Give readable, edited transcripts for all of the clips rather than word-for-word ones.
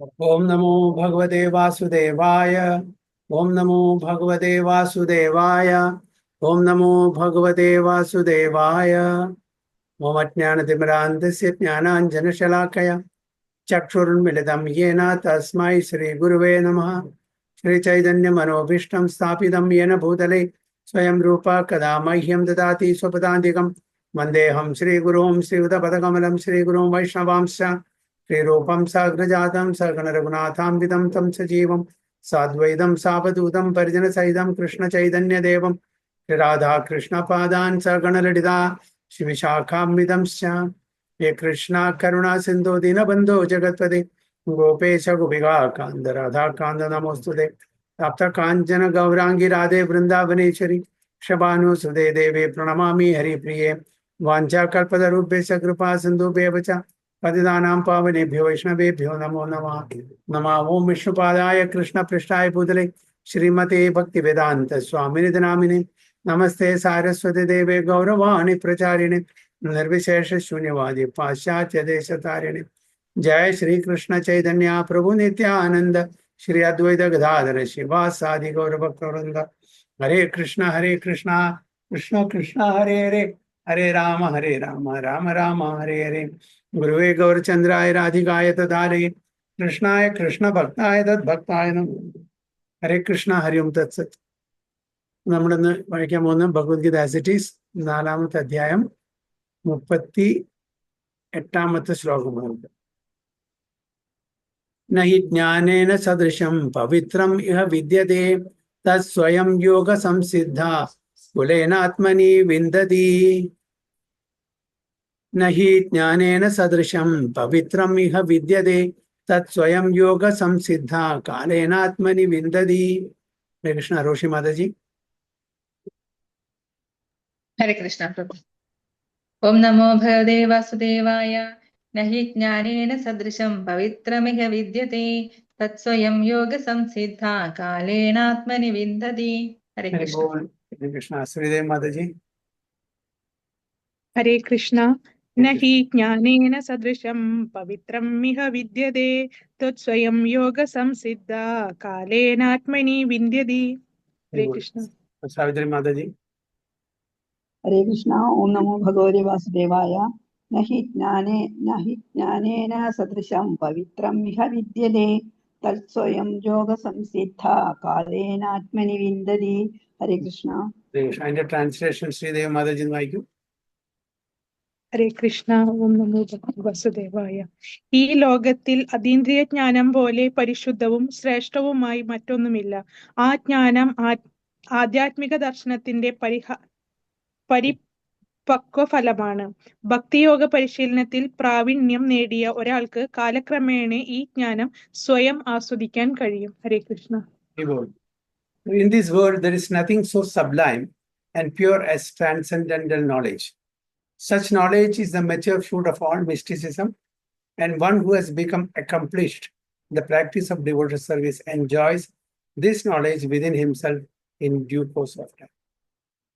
ओम नमो भगवते वासुदेवाय। ओम नमो भगवते वासुदेवाय। ओम नमो भगवते वासुदेवाय। मम ज्ञानतिमिरान्धस्य ज्ञानाञ्जनशलाकया चक्षुरुन्मिलितं येन तस्मै श्रीगुरुवे नमः। श्रीचैतन्यमनोभीष्टं स्थापितं येन भूतले स्वयं रूपा कदा मह्यं ददाति स्वपदान्तिकं वन्देऽहं श्रीगुरुं श्रीयुतपदकमलं श्रीगुरुं वैष्णवांश्च श्रीरूपं साग्रजातं सगणरघुनाथान्वितं तं सजीवं साद्वैतं सावधूतं परिजनसहितं कृष्णचैतन्यदेवं श्रीराधाकृष्णपादान् सगणललिता शिविशाखान्वितंश्च ये कृष्णा करुणा सिंधु दीनबंधो जगत्पते गोपेश गोपिका कांद राधा कांद नमोस्तुते तप्त कांचन गौरांगी राधे वृंदावनेश्वरी शबानुसुते देवे प्रणमामि हरिप्रिये वाञ्छाकल्पतरुभ्यश्च कृपा सिन्धुभ्येव च पतितानां पावनेभ्यो वैष्णवेभ्यो नमो नमः। नमः ओं विष्णुपादाय कृष्णपृष्ठाय भूतले श्रीमते भक्तिवेदान्त स्वामिनिधि नामिने नमस्ते सारस्वती देवे गौरवाणी प्रचारिणे निर्विशेष शून्यवादी पाश्चात्य देश तारिणे। जय श्री कृष्ण चैतन्य प्रभु नित्यानंद श्री अद्वैत गदाधर शिवासादि गौर भक्तवृंद। हरे कृष्ण कृष्ण कृष्ण हरे हरे हरे राम राम राम हरे हरे। गुरुवे गौरचंद्राय राधिकाय तदालये कृष्णाय कृष्ण भक्ताय तद्भक्ताय नमो। हरे कृष्ण हरि ओम तत्सत्। നമ്മളിന്ന് വായിക്കാൻ പോകുന്ന ഭഗവത്ഗീത ആസ് ഇറ്റ് ഈസ് 4-ാമത്തെ അധ്യായം 38-ാമത്തെ ശ്ലോകമുണ്ട്. നഹി ജ്ഞാനേന സദൃശം പവിത്രം ഇഹ വിദ്യതേ തത് സ്വയം യോഗ സംസിദ്ധ കുലേനാത്മനി വിന്ദതി. നഹി ജ്ഞാനേന സദൃശം പവിത്രം ഇഹ വിദ്യതേ തത് സ്വയം യോഗ സംസിദ്ധ കാലേനാത്മനി വിന്ദതി. ഹരേ കൃഷ്ണ. റോഷി മാതാജി. हरे कृष्ण प्रभु। ओम नमो भगवते वासुदेवाय। न हि ज्ञानेन सदृशं पवित्रमिह विद्यते तत्स्वयं योग संसिद्धा कालेनात्मनि विन्दति। हरे कृष्ण। हरे कृष्ण. श्रीदेव माताजी. हरे कृष्ण. न हि ज्ञानेन सदृशं पवित्रमिह विद्यते तत्स्वयं योग संसिद्धा कालेनात्मनि विन्दति। हरे कृष्ण. सावित्री माताजी. हरे कृष्ण. ओम नमो भगवते वासुदेवाय। न हि ज्ञानेन सदृशं पवित्रं इह विद्यते तत्स्वयं योग संसिद्धा कालेनात्मनि विन्दति. हरे कृष्ण. അതിന്റെ ട്രാൻസ്ലേഷൻ ശ്രീദേവി മാതാജി വായിക്കും. ഹരേ കൃഷ്ണ. ഓം നമോ ഭഗവതേ വാസുദേവായ. ഈ ലോകത്തിൽ അതീന്ദ്രിയ ജ്ഞാനം പോലെ പരിശുദ്ധവും ശ്രേഷ്ഠവുമായി മറ്റൊന്നുമില്ല. ആ ജ്ഞാനം ആധ്യാത്മിക ദർശനത്തിന്റെ പരിപക്വഫലമാണ്. ഭക്തിയോഗ പരിശീലനത്തിൽ പ്രാവീണ്യം നേടിയ ഒരാൾക്ക് കാലക്രമേണ ഈ ജ്ഞാനം സ്വയം ആസ്വദിക്കാൻ കഴിയും. ഹരേ Krishna. In this world there is nothing so sublime and pure as transcendental knowledge. Such knowledge is the mature fruit of all mysticism, and one who has become accomplished in the practice of devoted service enjoys this knowledge within himself in due course of time.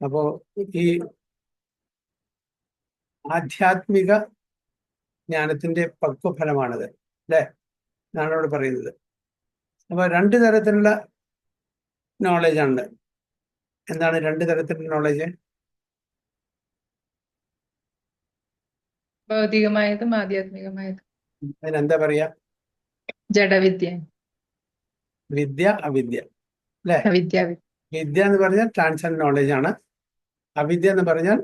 അപ്പോൾ ഈ ആധ്യാത്മിക ജ്ഞാനത്തിന്റെ പക്വഫലമാണത് അല്ലേ എന്നാണ് അവിടെ പറയുന്നത്. അപ്പൊ 2 തരത്തിലുള്ള നോളജ് ആണ്. എന്താണ് 2 തരത്തിലുള്ള നോളജ്? ഭൗതികമായതും ആധ്യാത്മികമായതും. അതിനെന്താ പറയാ? ജഡവിദ്യ, വിദ്യ, അവിദ്യ അല്ലേ? അവിദ്യ. വിദ്യ എന്ന് പറഞ്ഞാൽ ട്രാൻസെൻഡ് നോളജ് ആണ്. അവിദ്യ എന്ന് പറഞ്ഞാൽ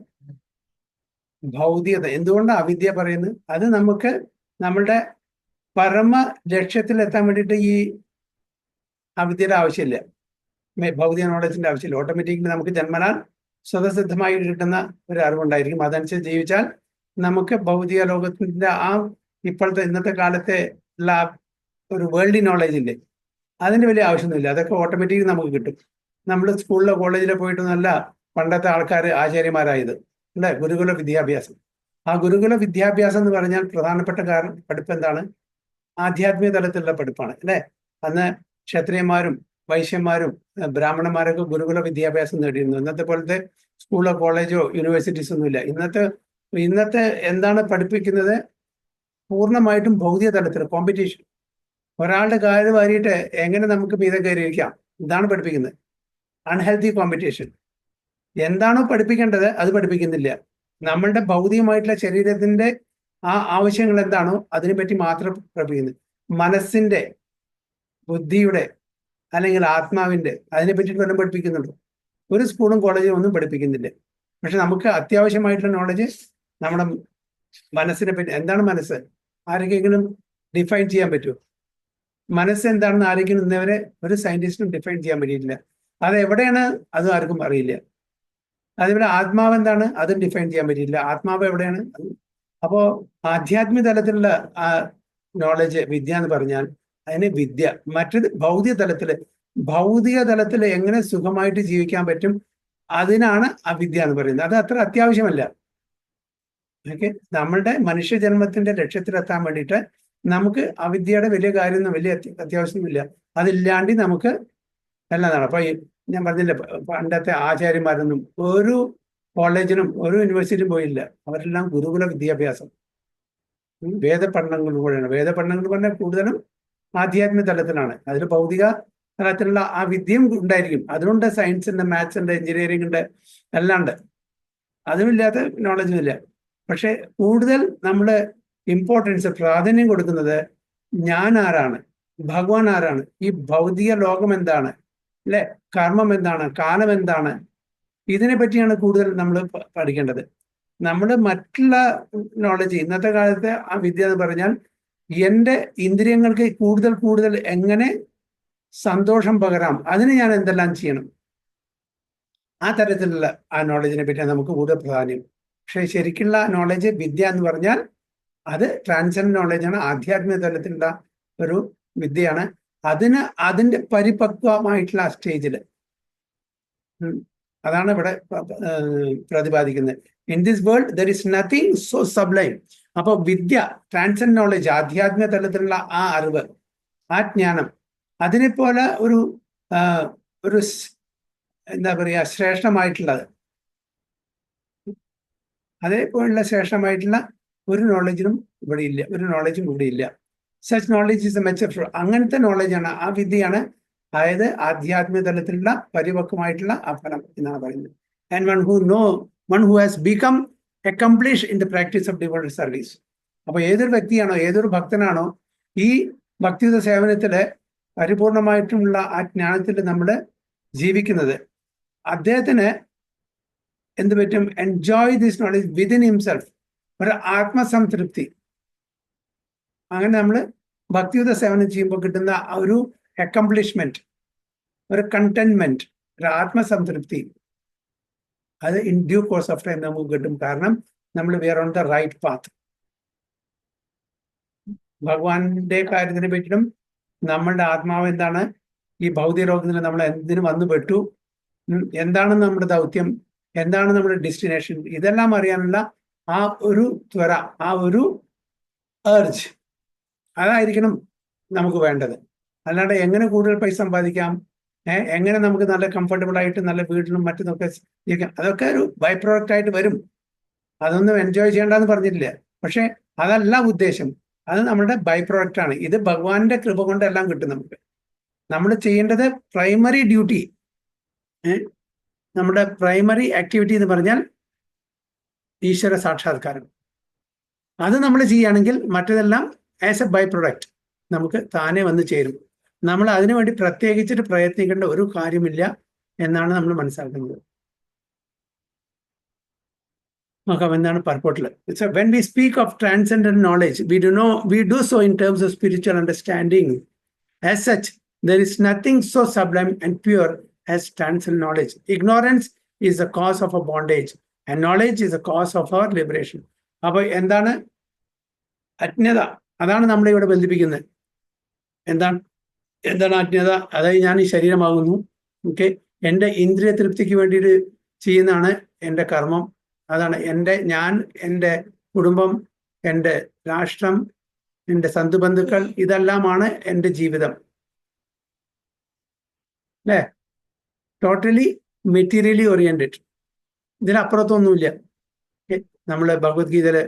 ഭൗതികത. എന്തുകൊണ്ടാണ് അവിദ്യ പറയുന്നത്? അത് നമുക്ക് നമ്മളുടെ പരമ ലക്ഷ്യത്തിൽ എത്താൻ വേണ്ടിയിട്ട് ഈ അവിദ്യയുടെ ആവശ്യമില്ല, ഭൗതിക നോളജിന്റെ ആവശ്യമില്ല. ഓട്ടോമാറ്റിക്കലി നമുക്ക് ജന്മനാൽ സ്വതസിദ്ധമായി കിട്ടുന്ന ഒരു അറിവുണ്ടായിരിക്കും. അതനുസരിച്ച് ജീവിച്ചാൽ നമുക്ക് ഭൗതിക ലോകത്തിന്റെ ഇപ്പോഴത്തെ ഇന്നത്തെ കാലത്തെ ഉള്ള ഒരു വേൾഡ് നോളജ് ഇല്ലേ, അതിന് വലിയ ആവശ്യമൊന്നുമില്ല. അതൊക്കെ ഓട്ടോമാറ്റിക്കലി നമുക്ക് കിട്ടും. നമ്മൾ സ്കൂളിലോ കോളേജിലോ പോയിട്ടൊന്നല്ല പണ്ടത്തെ ആൾക്കാർ ആചാര്യന്മാരായത് അല്ലെ? ഗുരുകുല വിദ്യാഭ്യാസം. ആ ഗുരുകുല വിദ്യാഭ്യാസം എന്ന് പറഞ്ഞാൽ പ്രധാനപ്പെട്ട പഠിപ്പ് എന്താണ്? ആധ്യാത്മിക തലത്തിലുള്ള പഠിപ്പാണ് അല്ലെ? അന്ന് ക്ഷത്രിയന്മാരും വൈശ്യന്മാരും ബ്രാഹ്മണന്മാരൊക്കെ ഗുരുകുല വിദ്യാഭ്യാസം നേടിയിരുന്നു. ഇന്നത്തെ പോലത്തെ സ്കൂളോ കോളേജോ യൂണിവേഴ്സിറ്റീസ് ഒന്നുമില്ല. ഇന്നത്തെ എന്താണ് പഠിപ്പിക്കുന്നത്? പൂർണ്ണമായിട്ടും ഭൗതിക തലത്തിൽ ഒരാളുടെ കാല് വാരിയിട്ട് എങ്ങനെ നമുക്ക് മീതെ കയറിയിരിക്കാം, ഇതാണ് പഠിപ്പിക്കുന്നത്. Unhealthy competition. എന്താണോ പഠിപ്പിക്കേണ്ടത് അത് പഠിപ്പിക്കുന്നില്ല. നമ്മളുടെ ഭൗതികമായിട്ടുള്ള ശരീരത്തിന്റെ ആ ആവശ്യങ്ങൾ എന്താണോ അതിനെപ്പറ്റി മാത്രം പഠിപ്പിക്കുന്നത്. മനസ്സിന്റെ, ബുദ്ധിയുടെ അല്ലെങ്കിൽ ആത്മാവിന്റെ അതിനെ പറ്റിയിട്ട് വല്ലതും പഠിപ്പിക്കുന്നുണ്ടോ? ഒരു സ്കൂളും കോളേജും ഒന്നും പഠിപ്പിക്കുന്നില്ല. പക്ഷെ നമുക്ക് അത്യാവശ്യമായിട്ടുള്ള നോളജ് നമ്മുടെ മനസ്സിനെ പറ്റി. എന്താണ് മനസ്സ്? ആരെങ്കിലും ഡിഫൈൻ ചെയ്യാൻ പറ്റുമോ? മനസ്സ് എന്താണെന്ന് ആരെങ്കിലും ഇന്നവരെ ഒരു സയന്റിസ്റ്റും ഡിഫൈൻ ചെയ്യാൻ പറ്റിയിട്ടില്ല. അത് എവിടെയാണ് അതും ആർക്കും അറിയില്ല. അതേപോലെ ആത്മാവ് എന്താണ് അതും ഡിഫൈൻ ചെയ്യാൻ പറ്റിയില്ല. ആത്മാവ് എവിടെയാണ്? അപ്പോ ആധ്യാത്മിക തലത്തിലുള്ള ആ നോളജ്, വിദ്യ എന്ന് പറഞ്ഞാൽ അതിന് വിദ്യ. മറ്റത് ഭൗതിക തലത്തിൽ എങ്ങനെ സുഖമായിട്ട് ജീവിക്കാൻ പറ്റും അതിനാണ് അവിദ്യ എന്ന് പറയുന്നത്. അത് അത്ര അത്യാവശ്യമല്ല. ഓക്കെ, നമ്മളുടെ മനുഷ്യജന്മത്തിന്റെ ലക്ഷ്യത്തിലെത്താൻ വേണ്ടിയിട്ട് നമുക്ക് അവിദ്യയുടെ വലിയ കാര്യമൊന്നും വലിയ അത്യാവശ്യമൊന്നുമില്ല. അതില്ലാണ്ട് നമുക്ക് എല്ലാം നടക്കും. അപ്പൊ ഞാൻ പറഞ്ഞില്ല, പണ്ടത്തെ ആചാര്യന്മാരൊന്നും ഒരു കോളേജിനും ഒരു യൂണിവേഴ്സിറ്റിയും പോയില്ല. അവരെല്ലാം ഗുരുകുല വിദ്യാഭ്യാസം, വേദപഠനങ്ങളിലൂടെയാണ്. വേദപഠനങ്ങൾ പറഞ്ഞാൽ കൂടുതലും ആധ്യാത്മിക തലത്തിലാണ്. അതിൽ ഭൗതിക തലത്തിലുള്ള ആ വിദ്യയും ഉണ്ടായിരിക്കും. അതുകൊണ്ട് സയൻസ് ഉണ്ട്, മാത്സ് ഉണ്ട്, എഞ്ചിനീയറിംഗ് ഉണ്ട്, എല്ലാം ഉണ്ട്. അതുമില്ലാത്ത നോളജും ഇല്ല. പക്ഷെ കൂടുതൽ നമ്മൾ ഇമ്പോർട്ടൻസ്, പ്രാധാന്യം കൊടുക്കുന്നത് ഞാൻ ആരാണ്, ഭഗവാൻ ആരാണ്, ഈ ഭൗതിക ലോകം എന്താണ്, അല്ലെ, കർമ്മം എന്താണ്, കാലം എന്താണ്, ഇതിനെ പറ്റിയാണ് കൂടുതൽ നമ്മൾ പഠിക്കേണ്ടത്. നമ്മൾ മറ്റുള്ള നോളജ്, ഇന്നത്തെ കാലത്തെ ആ വിദ്യ എന്ന് പറഞ്ഞാൽ എൻ്റെ ഇന്ദ്രിയങ്ങൾക്ക് കൂടുതൽ എങ്ങനെ സന്തോഷം പകരാം, അതിന് ഞാൻ എന്തെല്ലാം ചെയ്യണം, ആ തരത്തിലുള്ള ആ നോളജിനെ പറ്റിയാണ് നമുക്ക് കൂടുതൽ പ്രാധാന്യം. പക്ഷെ ശരിക്കുള്ള നോളജ്, വിദ്യ എന്ന് പറഞ്ഞാൽ അത് ട്രാൻസെൻഡ് നോളജാണ്, ആധ്യാത്മിക തലത്തിലുള്ള ഒരു വിദ്യയാണ്. അതിന്റെ പരിപക്വമായിട്ടുള്ള സ്റ്റേജിൽ അതാണ് ഇവിടെ പ്രതിപാദിക്കുന്നത്. In this world there is nothing so sublime. അപ്പോൾ വിദ്യ, ട്രാൻസെൻഡ് നോളജ്, ആധ്യാത്മിക തലത്തിലുള്ള ആ അറിവ്, ആ ജ്ഞാനം, അതിനെപ്പോലെ ഒരു എന്താ പറയുക, ശ്രേഷ്ഠമായിട്ടുള്ളത്, അതേപോലുള്ള ശ്രേഷ്ഠമായിട്ടുള്ള ഒരു നോളജിനും ഇവിടെ ഇല്ല, ഒരു നോളജും ഇവിടെ ഇല്ല. Such knowledge is A mature. അങ്ങനത്തെ നോളജാണ്, ആ വിദ്യയാണ്, അതായത് ആധ്യാത്മിക തലത്തിലുള്ള പരിപക്വമായിട്ടുള്ള ആ ഫലം എന്നാണ് പറയുന്നത്. And one who has become accomplish in the practice of devotional service. അപ്പൊ ഏതൊരു വ്യക്തിയാണോ, ഏതൊരു ഭക്തനാണോ ഈ ഭക്തിയുത സേവനത്തില് പരിപൂർണമായിട്ടുള്ള ആ ജ്ഞാനത്തിൽ നമ്മൾ ജീവിക്കുന്നത്, അദ്ദേഹത്തിന് എന്ത് പറ്റും? Enjoy this knowledge within himself. ഒരു ആത്മസംതൃപ്തി. അങ്ങനെ നമ്മൾ ഭക്തിയുത സേവനം ചെയ്യുമ്പോൾ കിട്ടുന്ന ഒരു അക്കംപ്ലിഷ്മെന്റ്, ഒരു കണ്ടന്റ്മെന്റ്, ഒരു ആത്മസംതൃപ്തി, അത് in due course of time നമുക്ക് കിട്ടും. കാരണം നമ്മൾ we are on the right path. ഭഗവാന്റെ കാര്യത്തിനെ പറ്റിയും നമ്മളുടെ ആത്മാവ് എന്താണ്, ഈ ഭൗതിക ലോകത്തിൽ നമ്മൾ എന്തിനു വന്നു പെട്ടു, എന്താണ് നമ്മുടെ ദൗത്യം, എന്താണ് നമ്മുടെ ഡെസ്റ്റിനേഷൻ, ഇതെല്ലാം അറിയാനുള്ള ആ ഒരു ത്വര, ആ ഒരു ഏർജ്, അതായിരിക്കണം നമുക്ക് വേണ്ടത്. അല്ലാണ്ട് എങ്ങനെ കൂടുതൽ പൈസ സമ്പാദിക്കാം, എങ്ങനെ നമുക്ക് നല്ല കംഫർട്ടബിൾ ആയിട്ട് നല്ല വീട്ടിലും മറ്റൊക്കെ ജീവിക്കാം, അതൊക്കെ ഒരു ബൈ പ്രോഡക്റ്റ് ആയിട്ട് വരും. അതൊന്നും എൻജോയ് ചെയ്യേണ്ടെന്ന് പറഞ്ഞിട്ടില്ല. പക്ഷെ അതല്ല ഉദ്ദേശം, അത് നമ്മുടെ ബൈ പ്രോഡക്റ്റ് ആണ്. ഇത് ഭഗവാന്റെ കൃപ കൊണ്ട് എല്ലാം കിട്ടും നമുക്ക്. നമ്മൾ ചെയ്യേണ്ടത് പ്രൈമറി ഡ്യൂട്ടി, നമ്മുടെ പ്രൈമറി ആക്ടിവിറ്റി എന്ന് പറഞ്ഞാൽ ഈശ്വര സാക്ഷാത്കാരം. അത് നമ്മൾ ചെയ്യുകയാണെങ്കിൽ മറ്റതെല്ലാം ആസ് എ ബൈ പ്രൊഡക്റ്റ് നമുക്ക് താനെ വന്ന് ചേരും. നമ്മൾ അതിനുവേണ്ടി പ്രത്യേകിച്ചിട്ട് പ്രയത്നിക്കേണ്ട ഒരു കാര്യമില്ല എന്നാണ് നമ്മൾ മനസ്സിലാക്കുന്നത്. നോക്കാം എന്താണ് പർപ്പോട്ടിൽ. When we speak of transcendent knowledge, we do so in terms of spiritual understanding. As such, there is nothing so sublime and pure as transcendent knowledge. Ignorance is the cause of our bondage and knowledge is the cause of our liberation. അപ്പൊ എന്താണ് അജ്ഞത? അതാണ് നമ്മളെ ഇവിടെ ബന്ധിപ്പിക്കുന്നത്. എന്താണ് അജ്ഞത? അതായത് ഞാൻ ഈ ശരീരമാകുന്നു, ഓക്കെ, എൻ്റെ ഇന്ദ്രിയ തൃപ്തിക്ക് വേണ്ടിയിട്ട് ചെയ്യുന്നതാണ് എൻ്റെ കർമ്മം. അതാണ് ഞാൻ, എൻ്റെ കുടുംബം, എൻ്റെ രാഷ്ട്രം, എൻ്റെ ബന്ധുക്കൾ, ഇതെല്ലാമാണ് എൻ്റെ ജീവിതം, അല്ലേ? Totally materially oriented. ഇതിനപ്പുറത്തൊന്നുമില്ല. നമ്മൾ ഭഗവത്ഗീതയില്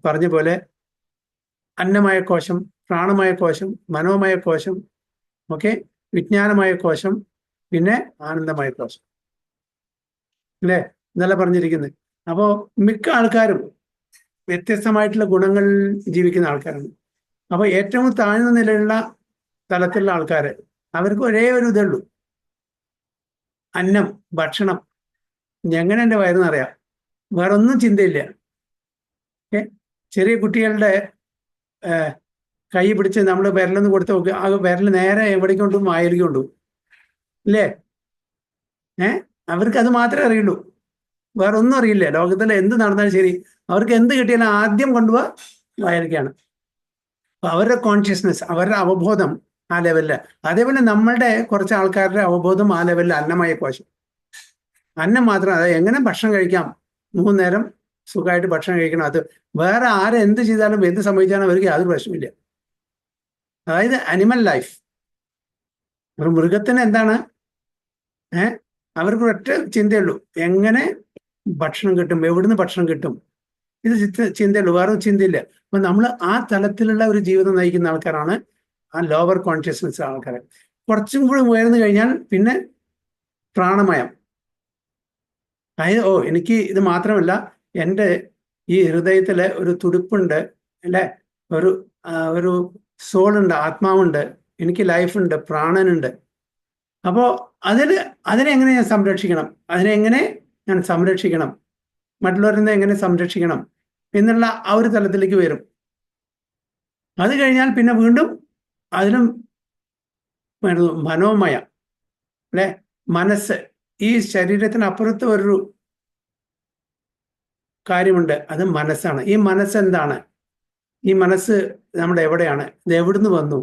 പറഞ്ഞ പോലെ അന്നമയ കോശം പ്രാണമയ കോശം, മനോമയ കോശം, ഓക്കെ, വിജ്ഞാനമയ കോശം, പിന്നെ ആനന്ദമയ കോശം, അല്ലേ? എന്നല്ല പറഞ്ഞിരിക്കുന്നത്. അപ്പോൾ മിക്ക ആൾക്കാരും വ്യത്യസ്തമായിട്ടുള്ള ഗുണങ്ങൾ ജീവിക്കുന്ന ആൾക്കാരാണ്. അപ്പോൾ ഏറ്റവും താഴ്ന്ന നിലയിലുള്ള തലത്തിലുള്ള ആൾക്കാർ, അവർക്ക് ഒരേ ഒരു ഇതുള്ളൂ, അന്നം, ഭക്ഷണം, എങ്ങനെ എൻ്റെ വയറിനറിയാം, വേറെ ഒന്നും ചിന്തയില്ല. ചെറിയ കുട്ടികളുടെ കൈ പിടിച്ച് നമ്മൾ വിരലൊന്ന് കൊടുത്ത് നോക്കുക, ആ വിരൽ നേരെ എവിടേക്ക് കൊണ്ടുപോകും? വായിലേക്ക് കൊണ്ടുപോകും, ഇല്ലേ? അവർക്ക് അത് മാത്രമേ അറിയുള്ളൂ, വേറെ ഒന്നും അറിയില്ല. ലോകത്തിൽ എന്ത് നടന്നാലും ശരി, അവർക്ക് എന്ത് കിട്ടിയാലും ആദ്യം കൊണ്ടുപോവുക വായിലേക്കാണ്. അപ്പൊ അവരുടെ കോൺഷ്യസ്നെസ്, അവരുടെ അവബോധം ആ ലെവലില്. അതേപോലെ നമ്മളുടെ കുറച്ച് ആൾക്കാരുടെ അവബോധം ആ ലെവലിൽ അന്നമയ കോശം. അന്നം മാത്രം, അത് എങ്ങനെ ഭക്ഷണം കഴിക്കാം, 3 നേരം സുഖമായിട്ട് ഭക്ഷണം കഴിക്കണം, അത് വേറെ ആരെന്ത് ചെയ്താലും എന്ത് സംഭവിച്ചാലും അവർക്ക് യാതൊരു പ്രശ്നമില്ല. അതായത് അനിമൽ ലൈഫ്. ഒരു മൃഗത്തിന് എന്താണ്, അവർക്ക് ഒറ്റ ചിന്തയുള്ളൂ, എങ്ങനെ ഭക്ഷണം കിട്ടും, എവിടുന്ന് ഭക്ഷണം കിട്ടും, ഇത് ചിന്തയുള്ളൂ, വേറെ ചിന്തയില്ല. അപ്പൊ നമ്മൾ ആ തലത്തിലുള്ള ഒരു ജീവിതം നയിക്കുന്ന ആൾക്കാരാണ് ആ ലോവർ കോൺഷ്യസ്നെസ് ആൾക്കാർ. കുറച്ചും കൂടി ഉയർന്നു കഴിഞ്ഞാൽ പിന്നെ പ്രാണമയം. അതായത് എനിക്ക് ഇത് മാത്രമല്ല, എൻ്റെ ഈ ഹൃദയത്തില് ഒരു തുടിപ്പുണ്ട്, അല്ലേ, ഒരു സോളുണ്ട്, ആത്മാവുണ്ട്, എനിക്ക് ലൈഫുണ്ട്, പ്രാണനുണ്ട്. അപ്പോൾ അതിനെങ്ങനെ ഞാൻ സംരക്ഷിക്കണം, അതിനെങ്ങനെ ഞാൻ സംരക്ഷിക്കണം, മറ്റുള്ളവരിൽ എങ്ങനെ സംരക്ഷിക്കണം എന്നുള്ള ആ ഒരു തലത്തിലേക്ക് വരും. അത് കഴിഞ്ഞാൽ പിന്നെ വീണ്ടും അതിനും മനോമയ, അല്ലെ, മനസ്സ്. ഈ ശരീരത്തിനപ്പുറത്ത് ഒരു കാര്യമുണ്ട്, അത് മനസ്സാണ്. ഈ മനസ്സ് എന്താണ്? ഈ മനസ്സ് നമ്മുടെ എവിടെയാണ്, ഇത് എവിടുന്ന് വന്നു,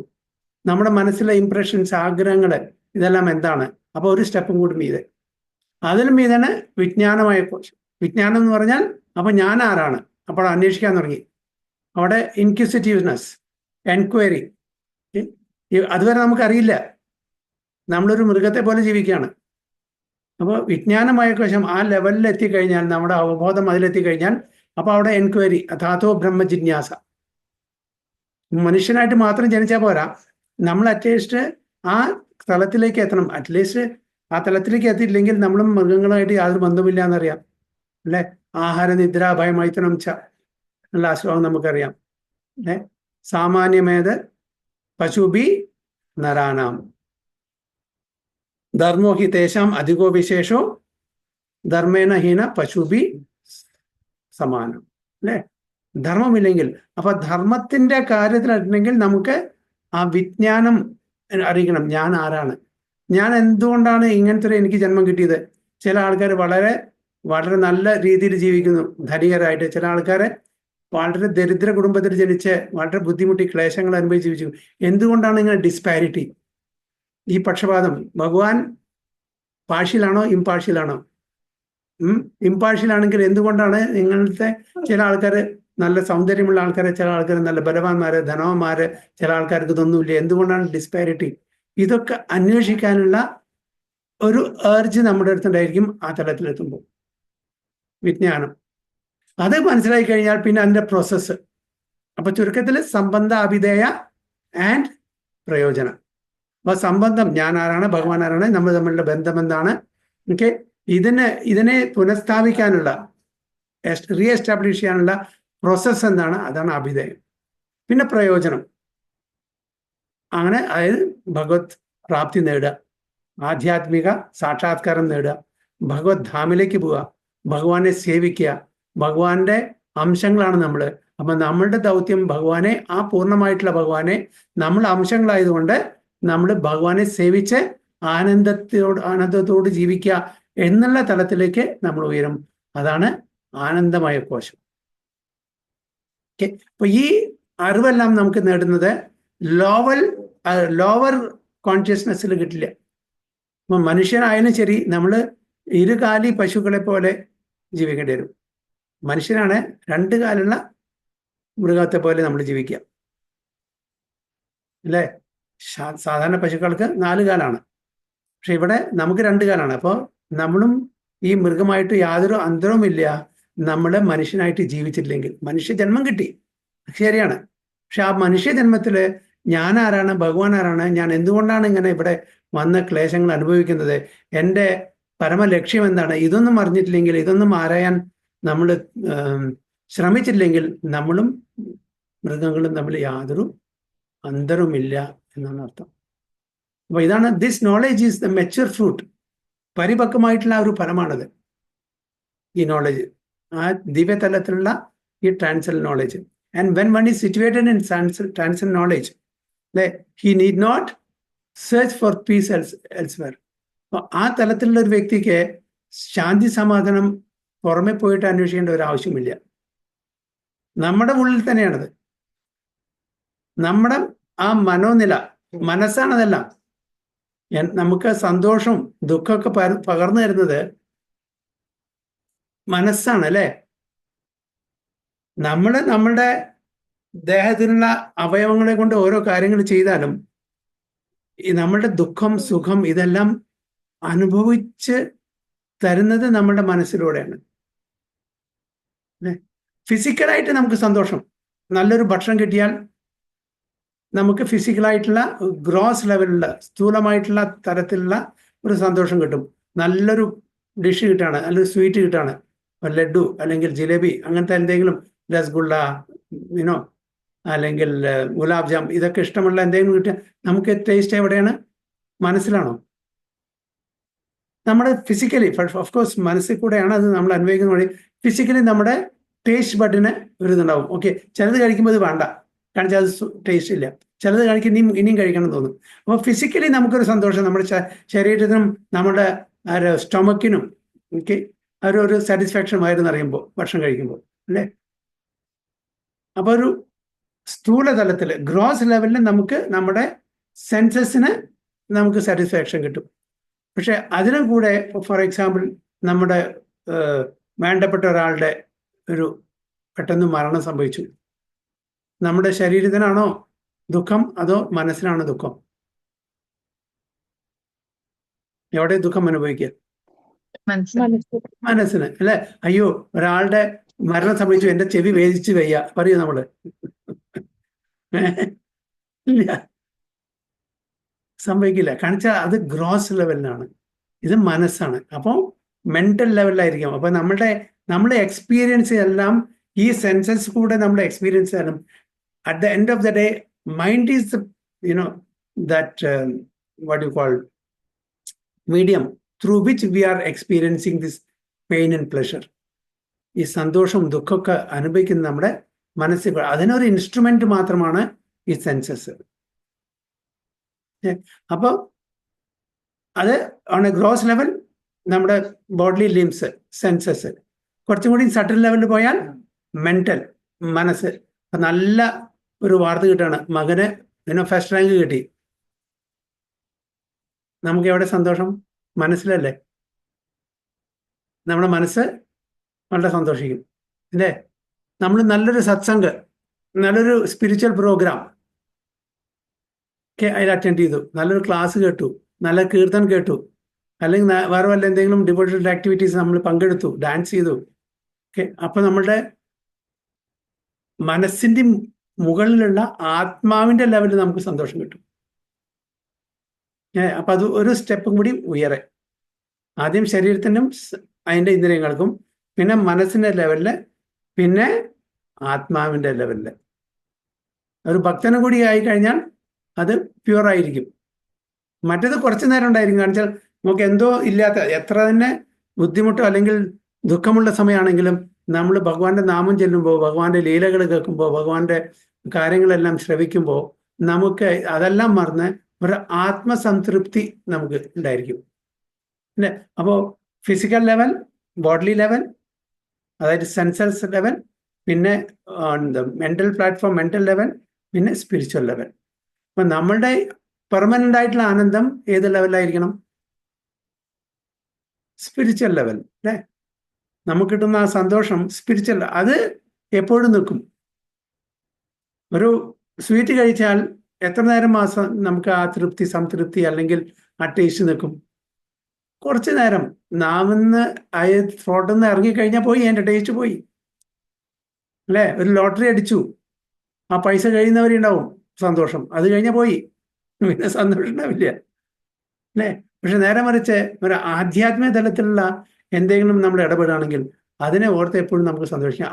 നമ്മുടെ മനസ്സിലെ ഇംപ്രഷൻസ്, ആഗ്രഹങ്ങൾ, ഇതെല്ലാം എന്താണ്? അപ്പോൾ ഒരു സ്റ്റെപ്പും കൂടി മീതെ, അതിലും മീതാണ് വിജ്ഞാനമായ കോശം. വിജ്ഞാനം എന്ന് പറഞ്ഞാൽ അപ്പൊ ഞാൻ ആരാണ്, അപ്പോൾ അന്വേഷിക്കാൻ തുടങ്ങി. അവിടെ ഇൻക്വിസിറ്റീവ്നെസ്, എൻക്വയറി. അതുവരെ നമുക്കറിയില്ല, നമ്മളൊരു മൃഗത്തെ പോലെ ജീവിക്കുകയാണ്. അപ്പോൾ വിജ്ഞാനമായ കോശം ആ ലെവലിൽ എത്തിക്കഴിഞ്ഞാൽ, നമ്മുടെ അവബോധം അതിലെത്തിക്കഴിഞ്ഞാൽ, അപ്പോൾ അവിടെ എൻക്വയറി, അഥാതോ ബ്രഹ്മ ജിജ്ഞാസ. മനുഷ്യനായിട്ട് മാത്രം ജനിച്ചാൽ പോരാ, നമ്മൾ അറ്റ്ലീസ്റ്റ് ആ തലത്തിലേക്ക് എത്തണം. അറ്റ്ലീസ്റ്റ് ആ തലത്തിലേക്ക് എത്തിയില്ലെങ്കിൽ നമ്മളും മൃഗങ്ങളായിട്ട് യാതൊരു ബന്ധമില്ല എന്നറിയാം, അല്ലെ? ആഹാര നിദ്ര ഭയമൈത്തനം ച എന്നുള്ള ആ ശ്ലോകം നമുക്കറിയാം, അല്ലെ? സാമാന്യമേത് പശുബി നരാനാം ധർമ്മോ ഹി തേശാം അധികോ വിശേഷോ ധർമ്മേന ഹീന പശുബി സമാനം, അല്ലെ? ധർമ്മമില്ലെങ്കിൽ, അപ്പൊ ധർമ്മത്തിന്റെ കാര്യത്തിലായിട്ടുണ്ടെങ്കിൽ നമുക്ക് ആ വിജ്ഞാനം അറിയിക്കണം. ഞാൻ ആരാണ്, ഞാൻ എന്തുകൊണ്ടാണ് ഇങ്ങനത്തെ എനിക്ക് ജന്മം കിട്ടിയത്? ചില ആൾക്കാർ വളരെ വളരെ നല്ല രീതിയിൽ ജീവിക്കുന്നു, ധനികരായിട്ട്. ചില ആൾക്കാരെ വളരെ ദരിദ്ര കുടുംബത്തിൽ ജനിച്ച് വളരെ ബുദ്ധിമുട്ടി ക്ലേശങ്ങൾ അനുഭവിച്ച് ജീവിച്ചു. എന്തുകൊണ്ടാണ് ഇങ്ങനെ ഡിസ്പാരിറ്റി, ഈ പക്ഷപാതം? ഭഗവാൻ പാർഷ്യലാണോ, ഇംപാർഷ്യലാണോ? ഇംപാർഷ്യലാണെങ്കിൽ എന്തുകൊണ്ടാണ് ഇങ്ങനത്തെ ചില ആൾക്കാർ നല്ല സൗന്ദര്യമുള്ള ആൾക്കാരെ, ചില ആൾക്കാർ നല്ല ബലവാന്മാര്, ധനവാന്മാര്, ചില ആൾക്കാർക്ക് ഇതൊന്നുമില്ല? എന്തുകൊണ്ടാണ് ഡിസ്പാരിറ്റി? ഇതൊക്കെ അന്വേഷിക്കാനുള്ള ഒരു ഏർജ് നമ്മുടെ അടുത്തുണ്ടായിരിക്കും ആ തലത്തിലെത്തുമ്പോൾ. വിജ്ഞാനം അത് മനസ്സിലാക്കി കഴിഞ്ഞാൽ പിന്നെ അതിന്റെ പ്രോസസ്സ്. അപ്പൊ ചുരുക്കത്തിൽ സംബന്ധ, അഭിധേയ ആൻഡ് പ്രയോജനം. അപ്പൊ സംബന്ധം, ഞാൻ ആരാണ്, ഭഗവാൻ ആരാണ്, നമ്മൾ തമ്മിലുള്ള ബന്ധം എന്താണ്, ഓക്കെ, ഇതിനെ പുനഃസ്ഥാപിക്കാനുള്ള, റീ എസ്റ്റാബ്ലിഷ് ചെയ്യാനുള്ള പ്രോസസ്സ് എന്താണ്, അതാണ് അഭിധേയം. പിന്നെ പ്രയോജനം, അങ്ങനെ അതായത് ഭഗവത് പ്രാപ്തി നേടുക, ആധ്യാത്മിക സാക്ഷാത്കാരം നേടുക, ഭഗവത് ധാമിലേക്ക് പോവുക, ഭഗവാനെ സേവിക്കുക. ഭഗവാന്റെ അംശങ്ങളാണ് നമ്മൾ. അപ്പൊ നമ്മളുടെ ദൗത്യം ഭഗവാനെ, ആ പൂർണ്ണമായിട്ടുള്ള ഭഗവാനെ, നമ്മൾ അംശങ്ങളായതുകൊണ്ട് നമ്മൾ ഭഗവാനെ സേവിച്ച് ആനന്ദത്തോട് ജീവിക്കുക എന്നുള്ള തലത്തിലേക്ക് നമ്മൾ ഉയരും. അതാണ് ആനന്ദമയ കോശം. ഓക്കെ, അപ്പൊ ഈ അറിവെല്ലാം നമുക്ക് നേടുന്നത് ലോവർ കോൺഷ്യസ്നെസ്സിൽ കിട്ടില്ല. അപ്പൊ മനുഷ്യനായാലും ശരി, നമ്മൾ ഇരുകാലി പശുക്കളെ പോലെ ജീവിക്കേണ്ടി വരും. മനുഷ്യനാണ് 2 കാലുള്ള മൃഗത്തെ പോലെ നമ്മൾ ജീവിക്കുക, അല്ലേ? സാധാരണ പശുക്കൾക്ക് 4 കാലാണ്, പക്ഷെ ഇവിടെ നമുക്ക് 2 കാലാണ്. അപ്പോൾ നമ്മളും ഈ മൃഗമായിട്ട് യാതൊരു അന്തരവുമില്ല നമ്മൾ മനുഷ്യനായിട്ട് ജീവിച്ചിട്ടില്ലെങ്കിൽ. മനുഷ്യ ജന്മം കിട്ടി, ശരിയാണ്, പക്ഷെ ആ മനുഷ്യജന്മത്തില് ഞാൻ ആരാണ്, ഭഗവാൻ ആരാണ്, ഞാൻ എന്തുകൊണ്ടാണ് ഇങ്ങനെ ഇവിടെ വന്ന് ക്ലേശങ്ങൾ അനുഭവിക്കുന്നത്, എൻ്റെ പരമലക്ഷ്യം എന്താണ്, ഇതൊന്നും അറിഞ്ഞിട്ടില്ലെങ്കിൽ, ഇതൊന്നും ആരായാൻ നമ്മൾ ശ്രമിച്ചില്ലെങ്കിൽ നമ്മളും മൃഗങ്ങളും തമ്മിൽ യാതൊരു അന്തരവുമില്ല എന്നാണ് അർത്ഥം. അപ്പൊ ഇതാണ് this knowledge is the mature fruit. പരിപക്വമായിട്ടുള്ള ഒരു ഫലമാണത് ഈ നോളജ്, ആ ദിവ്യതലത്തിലുള്ള ഈ transcendental knowledge. And when one is situated in transcendental knowledge, he need not search for peace elsewhere. അപ്പൊ ആ തലത്തിലുള്ള ഒരു വ്യക്തിക്ക് ശാന്തി സമാധാനം പുറമെ പോയിട്ട് അന്വേഷിക്കേണ്ട ഒരു ആവശ്യമില്ല. നമ്മുടെ ഉള്ളിൽ തന്നെയാണത്. നമ്മുടെ ആ മനോനില, മനസ്സാണതെല്ലാം. നമുക്ക് സന്തോഷവും ദുഃഖമൊക്കെ പകർന്നു തരുന്നത് മനസ്സാണ്, അല്ലേ? നമ്മളുടെ ദേഹത്തിലുള്ള അവയവങ്ങളെ കൊണ്ട് ഓരോ കാര്യങ്ങൾ ചെയ്താലും ഈ നമ്മളുടെ ദുഃഖം സുഖം ഇതെല്ലാം അനുഭവിച്ച് തരുന്നത് നമ്മുടെ മനസ്സിലൂടെയാണ്. ഫിസിക്കലായിട്ട് നമുക്ക് സന്തോഷം, നല്ലൊരു ഭക്ഷണം കിട്ടിയാൽ നമുക്ക് ഫിസിക്കലായിട്ടുള്ള ഗ്രോസ് ലെവലുള്ള സ്ഥൂലമായിട്ടുള്ള തരത്തിലുള്ള ഒരു സന്തോഷം കിട്ടും. നല്ലൊരു ഡിഷ് കിട്ടാണ്, നല്ലൊരു സ്വീറ്റ് കിട്ടാണ്, ലഡു അല്ലെങ്കിൽ ജിലേബി, അങ്ങനത്തെ എന്തെങ്കിലും രസഗുള്ള, അല്ലെങ്കിൽ ഗുലാബ് ജാം, ഇതൊക്കെ ഇഷ്ടമുള്ള എന്തെങ്കിലും കിട്ടിയാൽ നമുക്ക് ടേസ്റ്റ് എവിടെയാണ്? മനസ്സിലാണോ? നമ്മുടെ ഫിസിക്കലി, ഓഫ്കോഴ്സ് മനസ്സിൽ കൂടെയാണ് അത് നമ്മൾ അനുഭവിക്കുന്ന വഴി. ഫിസിക്കലി നമ്മുടെ ടേസ്റ്റ് ബഡിന് ഒരു ഇതുണ്ടാവും. ഓക്കെ, ചിലത് കഴിക്കുമ്പോൾ അത് വേണ്ട, കാരണം അത് ടേസ്റ്റ് ഇല്ല. ചിലത് കഴിക്കും ഇനിയും കഴിക്കണം എന്ന് തോന്നും. അപ്പോൾ ഫിസിക്കലി നമുക്കൊരു സന്തോഷം, നമ്മുടെ ശരീരത്തിനും നമ്മുടെ സ്റ്റൊമക്കിനും ഓക്കെ ഒരു സാറ്റിസ്ഫാക്ഷൻ ആയിരുന്നു അറിയുമ്പോൾ, ഭക്ഷണം കഴിക്കുമ്പോൾ, അല്ലേ? അപ്പോൾ ഒരു സ്ഥൂല തലത്തിൽ ഗ്രോസ് ലെവലിൽ നമുക്ക് നമ്മുടെ സെൻസസിന് നമുക്ക് സാറ്റിസ്ഫാക്ഷൻ കിട്ടും. പക്ഷെ അതിനും കൂടെ ഫോർ എക്സാമ്പിൾ നമ്മുടെ വേണ്ടപ്പെട്ട ഒരാളുടെ ഒരു പെട്ടെന്ന് മരണം സംഭവിച്ചു. നമ്മുടെ ശരീരത്തിനാണോ ദുഃഖം അതോ മനസ്സിനാണോ ദുഃഖം? എവിടെ ദുഃഖം അനുഭവിക്കുക? മനസ്സിന്, അല്ലെ? അയ്യോ, ഒരാളുടെ മരണം സംഭവിച്ചു, എന്റെ ചെവി വേദിച്ച് വയ്യ പറയൂ നമ്മള്? ഇല്ല, സംഭവിക്കില്ല. കാണിച്ചാൽ അത് ഗ്രോസ് ലെവലിലാണ്, ഇത് മനസ്സാണ്. അപ്പോൾ മെന്റൽ ലെവലിലായിരിക്കും. അപ്പൊ നമ്മുടെ എക്സ്പീരിയൻസ് എല്ലാം ഈ സെൻസസ് കൂടെ നമ്മുടെ എക്സ്പീരിയൻസ് എല്ലാം at the end of the day, mind is the, that what you call medium through which we are experiencing this pain and pleasure. ഈ സന്തോഷം ദുഃഖമൊക്കെ അനുഭവിക്കുന്ന നമ്മുടെ മനസ്സിൽ, അതിനൊരു ഇൻസ്ട്രുമെന്റ് മാത്രമാണ് ഈ സെൻസസ്. അപ്പോൾ അത് ഓൺ എ ഗ്രോസ് ലെവൽ നമ്മുടെ ബോഡി ലിംസ് സെൻസസ്, കുറച്ചും കൂടി സട്ടിൽ ലെവലിൽ പോയാൽ മെന്റൽ മനസ്സ്. നല്ല ഒരു വാർത്ത കിട്ടുകയാണ്, മകന് ഫസ്റ്റ് റാങ്ക് കിട്ടി. നമുക്ക് എവിടെ സന്തോഷം? മനസ്സിലല്ലേ? നമ്മുടെ മനസ്സ് വളരെ സന്തോഷിക്കും, അല്ലേ? നമ്മൾ നല്ലൊരു സത്സംഗ്, നല്ലൊരു സ്പിരിച്വൽ പ്രോഗ്രാം ഒക്കെ അതിൽ അറ്റൻഡ് ചെയ്തു, നല്ലൊരു ക്ലാസ് കേട്ടു, നല്ല കീർത്തനം കേട്ടു, അല്ലെങ്കിൽ വേറെ വല്ല എന്തെങ്കിലും ഡിവോഷണൽ ആക്ടിവിറ്റീസ് നമ്മൾ പങ്കെടുത്തു, ഡാൻസ് ചെയ്തു. ഓക്കെ, അപ്പൊ നമ്മളുടെ മനസ്സിന്റെ മുകളിലുള്ള ആത്മാവിന്റെ ലെവലിൽ നമുക്ക് സന്തോഷം കിട്ടും. അപ്പൊ അത് ഒരു സ്റ്റെപ്പും കൂടി ഉയരെ. ആദ്യം ശരീരത്തിനും അതിൻ്റെ ഇന്ദ്രിയങ്ങൾക്കും, പിന്നെ മനസ്സിന്റെ ലെവലില്, പിന്നെ ആത്മാവിന്റെ ലെവലില്. ഒരു ഭക്തനും കൂടി ആയി കഴിഞ്ഞാൽ അത് പ്യുവർ ആയിരിക്കും. മറ്റേത് കുറച്ചു നേരം ഉണ്ടായിരിക്കും. കാണിച്ചാൽ നമുക്ക് എന്തോ ഇല്ലാത്ത, എത്ര തന്നെ ബുദ്ധിമുട്ടോ അല്ലെങ്കിൽ ദുഃഖമുള്ള സമയമാണെങ്കിലും നമ്മൾ ഭഗവാന്റെ നാമം ചെല്ലുമ്പോൾ, ഭഗവാന്റെ ലീലകൾ കേൾക്കുമ്പോൾ, ഭഗവാന്റെ കാര്യങ്ങളെല്ലാം ശ്രവിക്കുമ്പോൾ നമുക്ക് അതെല്ലാം മറന്ന് ഒരു ആത്മസംതൃപ്തി നമുക്ക് ഉണ്ടായിരിക്കും, അല്ലേ? അപ്പോൾ ഫിസിക്കൽ ലെവൽ, ബോഡി ലെവൽ, അതായത് സെൻസസ് ലെവൽ, പിന്നെ മെന്റൽ പ്ലാറ്റ്ഫോം മെന്റൽ ലെവൽ, പിന്നെ സ്പിരിച്വൽ ലെവൽ. അപ്പൊ നമ്മളുടെ പെർമനന്റ് ആയിട്ടുള്ള ആനന്ദം ഏത് ലെവലായിരിക്കണം? സ്പിരിച്വൽ ലെവൽ, അല്ലേ? നമുക്ക് കിട്ടുന്ന ആ സന്തോഷം സ്പിരിച്വൽ, അത് എപ്പോഴും നിൽക്കും. ഒരു സ്വീറ്റ് കഴിച്ചാൽ എത്ര നേരം നമുക്ക് ആ തൃപ്തി, സംതൃപ്തി അല്ലെങ്കിൽ ആ ടേസ്റ്റ് നിൽക്കും? കുറച്ചു നേരം. നാമെന്ന് ഫ്രോട്ടിൽ നിന്ന് ഇറങ്ങിക്കഴിഞ്ഞാൽ പോയി, അതിൻ്റെ ടേസ്റ്റ് പോയി, അല്ലേ? ഒരു ലോട്ടറി അടിച്ചു, ആ പൈസ കഴിയുന്നവരെ ഉണ്ടാവും സന്തോഷം, അത് കഴിഞ്ഞാൽ പോയി, പിന്നെ സന്തോഷം ഉണ്ടാവില്ല അല്ലേ. പക്ഷെ നേരെ മറിച്ച് ഒരു ആധ്യാത്മിക തലത്തിലുള്ള എന്തെങ്കിലും നമ്മൾ ഇടപെടുകയാണെങ്കിൽ അതിനെ ഓർത്ത് എപ്പോഴും നമുക്ക് സന്തോഷിക്കാം.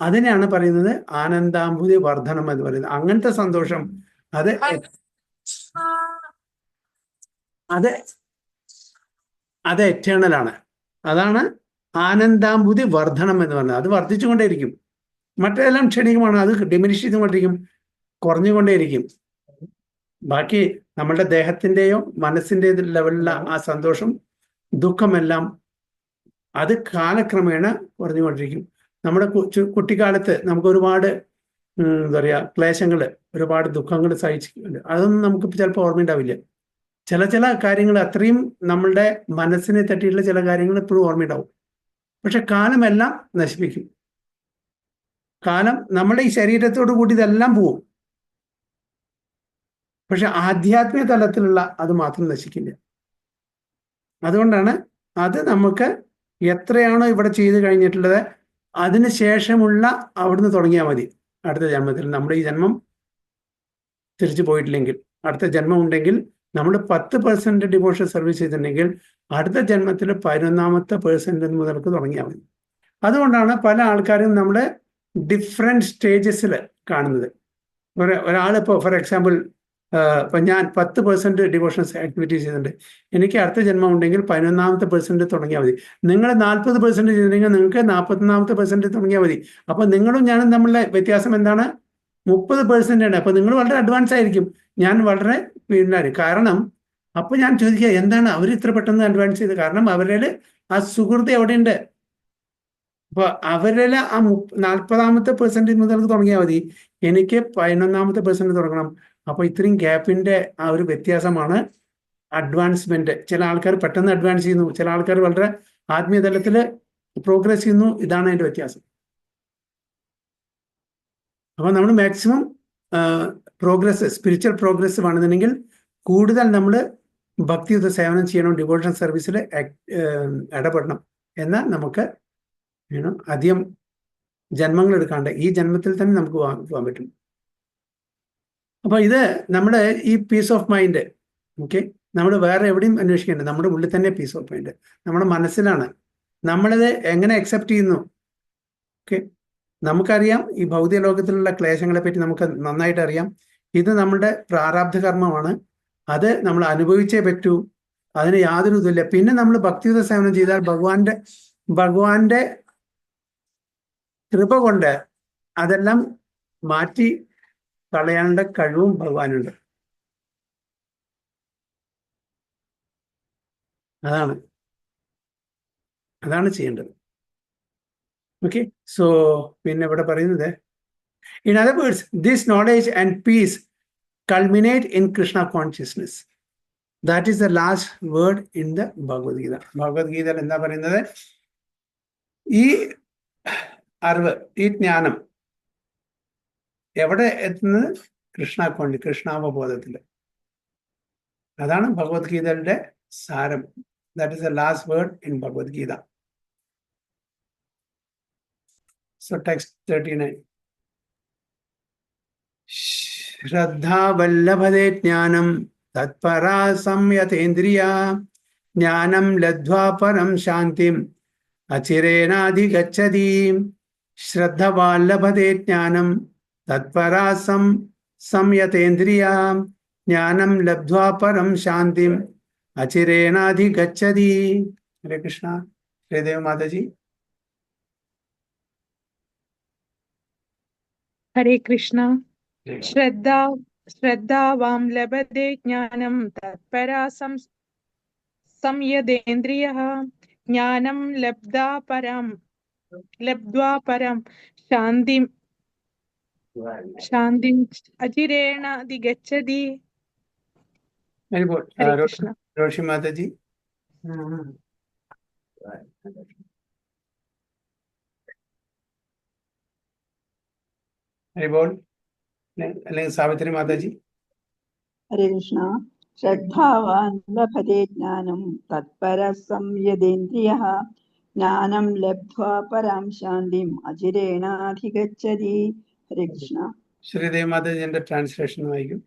അതിനെയാണ് പറയുന്നത് ആനന്ദാംബുതി വർധനം എന്ന് പറയുന്നത്. അങ്ങനത്തെ സന്തോഷം അത് അത് അത് എറ്റേണലാണ്. അതാണ് ആനന്ദാംബുതി വർധനം എന്ന് പറയുന്നത്. അത് വർദ്ധിച്ചുകൊണ്ടേയിരിക്കും. മറ്റേതെല്ലാം ക്ഷണികമാണ്, അത് ഡിമിനിഷ് ചെയ്തുകൊണ്ടിരിക്കും, കുറഞ്ഞുകൊണ്ടേയിരിക്കും. ബാക്കി നമ്മളുടെ ദേഹത്തിൻ്റെയോ മനസ്സിൻ്റെ ലെവലിലുള്ള ആ സന്തോഷം ദുഃഖമെല്ലാം അത് കാലക്രമേണ കുറഞ്ഞുകൊണ്ടിരിക്കും. നമ്മുടെ കുട്ടിക്കാലത്ത് നമുക്ക് ഒരുപാട് എന്താ പറയുക ക്ലേശങ്ങൾ, ഒരുപാട് ദുഃഖങ്ങൾ സഹിച്ചിട്ടുണ്ട്. അതൊന്നും നമുക്ക് ചിലപ്പോൾ ഓർമ്മയുണ്ടാവില്ല. ചില കാര്യങ്ങൾ അത്രയും നമ്മളുടെ മനസ്സിനെ തട്ടിയിട്ടുള്ള ചില കാര്യങ്ങൾ എപ്പോഴും ഓർമ്മയുണ്ടാവും. പക്ഷെ കാലമെല്ലാം നശിപ്പിക്കും. കാലം നമ്മുടെ ഈ ശരീരത്തോട് കൂടി ഇതെല്ലാം പോവും. പക്ഷെ ആധ്യാത്മിക തലത്തിലുള്ള അത് മാത്രം നശിക്കില്ല. അതുകൊണ്ടാണ് അത് നമുക്ക് എത്രയാണോ ഇവിടെ ചെയ്ത് കഴിഞ്ഞിട്ടുള്ളത് അതിന് ശേഷമുള്ള അവിടുന്ന് തുടങ്ങിയാൽ മതി. അടുത്ത ജന്മത്തിൽ നമ്മുടെ ഈ ജന്മം തിരിച്ചു പോയിട്ടില്ലെങ്കിൽ, അടുത്ത ജന്മം ഉണ്ടെങ്കിൽ നമ്മൾ 10% ഡിവോഷൻ സർവീസ് ചെയ്തിട്ടുണ്ടെങ്കിൽ അടുത്ത ജന്മത്തിൽ 11% മുതൽക്ക് തുടങ്ങിയാൽ മതി. അതുകൊണ്ടാണ് പല ആൾക്കാരും നമ്മുടെ ഡിഫറെൻറ്റ് സ്റ്റേജസിൽ കാണുന്നത്. ഒരാളിപ്പോൾ ഫോർ എക്സാമ്പിൾ ഇപ്പം ഞാൻ 10% ഡിവോഷണൽ ആക്ടിവിറ്റീസ് ചെയ്തിട്ടുണ്ട്, എനിക്ക് അടുത്ത ജന്മം ഉണ്ടെങ്കിൽ 11% തുടങ്ങിയാൽ മതി. നിങ്ങൾ 40% ചെയ്തിട്ടുണ്ടെങ്കിൽ നിങ്ങൾക്ക് 41% തുടങ്ങിയാൽ മതി. അപ്പോൾ നിങ്ങളും ഞാനും തമ്മിലുള്ള വ്യത്യാസം എന്താണ്? 30% ആണ്. അപ്പോൾ നിങ്ങൾ വളരെ അഡ്വാൻസ് ആയിരിക്കും, ഞാൻ വളരെ പിന്നായിരിക്കും. കാരണം അപ്പോൾ ഞാൻ ചോദിക്കുക, എന്താണ് അവർ ഇത്ര പെട്ടെന്ന് അഡ്വാൻസ് ചെയ്ത്? കാരണം അവരുടെ ആ സുഹൃത്ത് എവിടെയുണ്ട്? അപ്പോൾ അവരിൽ ആ 40% മുതൽ തുടങ്ങിയാൽ മതി, എനിക്ക് 11% തുടങ്ങണം. അപ്പോൾ ഇത്രയും ഗ്യാപ്പിൻ്റെ ആ ഒരു വ്യത്യാസമാണ് അഡ്വാൻസ്മെന്റ്. ചില ആൾക്കാർ പെട്ടെന്ന് അഡ്വാൻസ് ചെയ്യുന്നു, ചില ആൾക്കാർ വളരെ ആത്മീയ തലത്തിൽ പ്രോഗ്രസ് ചെയ്യുന്നു. ഇതാണ് അതിൻ്റെ വ്യത്യാസം. അപ്പോൾ നമ്മൾ മാക്സിമം പ്രോഗ്രസ്, സ്പിരിച്വൽ പ്രോഗ്രസ് വേണമെന്നുണ്ടെങ്കിൽ കൂടുതൽ നമ്മൾ ഭക്തിയുത സേവനം ചെയ്യണം, ഡിവോഷൻ സർവീസിൽ ഇടപെടണം. എന്നാൽ നമുക്ക് അധികം ജന്മങ്ങൾ എടുക്കാണ്ട് ഈ ജന്മത്തിൽ തന്നെ നമുക്ക് പോകാൻ പറ്റും. അപ്പോൾ ഇത് നമ്മുടെ ഈ പീസ് ഓഫ് മൈൻഡ്, ഓക്കെ, നമ്മൾ വേറെ എവിടെയും അന്വേഷിക്കേണ്ടത്, നമ്മുടെ ഉള്ളിൽ തന്നെ പീസ് ഓഫ് മൈൻഡ് നമ്മുടെ മനസ്സിലാണ്. നമ്മളിത് എങ്ങനെ അക്സെപ്റ്റ് ചെയ്യുന്നു? ഓക്കെ, നമുക്കറിയാം ഈ ഭൗതിക ലോകത്തിലുള്ള ക്ലേശങ്ങളെ പറ്റി നമുക്ക് നന്നായിട്ട് അറിയാം. ഇത് നമ്മുടെ പ്രാരാബ്ധ കർമ്മമാണ്, അത് നമ്മൾ അനുഭവിച്ചേ പറ്റൂ, അതിന് യാതൊരു ഇതില്ല. പിന്നെ നമ്മൾ ഭക്തിയുത സേവനം ചെയ്താൽ ഭഗവാന്റെ കൃപ കൊണ്ട് അതെല്ലാം മാറ്റി കളയാനുള്ള കഴിവും ഭഗവാനുണ്ട്. അതാണ് ചെയ്യേണ്ടത്. ഓക്കെ, സോ പിന്നെ ഇവിടെ പറയുന്നത്, in other words this knowledge and piece culminate in Krishna consciousness. That is the last word in the Bhagavad Gita. ഭഗവത്ഗീതയിൽ എന്താ പറയുന്നത്? ഈ അറിവ്, ഈ ജ്ഞാനം എവിടെ എത്തുന്നത്? കൃഷ്ണാവബോധത്തിൽ. അതാണ് ഭഗവത്ഗീതയുടെ സാരം. That is the last word in Bhagavad Gita. So text 39. Shraddha vallabhade jnanam tatpara samyatendriya jnanam ladva param shantim achirena adhigacchati. Shraddha vallabhade jnanam tatpara samyatendriya jnanam ladva param shantim achirena adhigacchati. Hare Krishna. Hare Mataji. ഹരേ കൃഷ്ണ. ശ്രദ്ധാവാം ലഭതേ ജ്ഞാനം തത്പരാ സംയതേന്ദ്രിയഃ ജ്ഞാനം ലബ്ധ്വാ പരം ശാന്തിം അചിരേണാധിഗച്ഛതി. ഹരേ കൃഷ്ണ. रोशी माता जी. അല്ലെങ്കിൽ സാവിത്രി മാതാജി. ഹരേ കൃഷ്ണ. ശ്രദ്ധാവാൻ ലഭതേ ജ്ഞാനം തത്പര സംയതേന്ദ്രിയഃ ജ്ഞാനം ലബ്ധ്വാ പരാം ശാന്തിം അചിരേണാധിഗച്ഛതി. ഹരേ Krishna. Sridevi മാതാജിന്റെ translation വായിക്കും.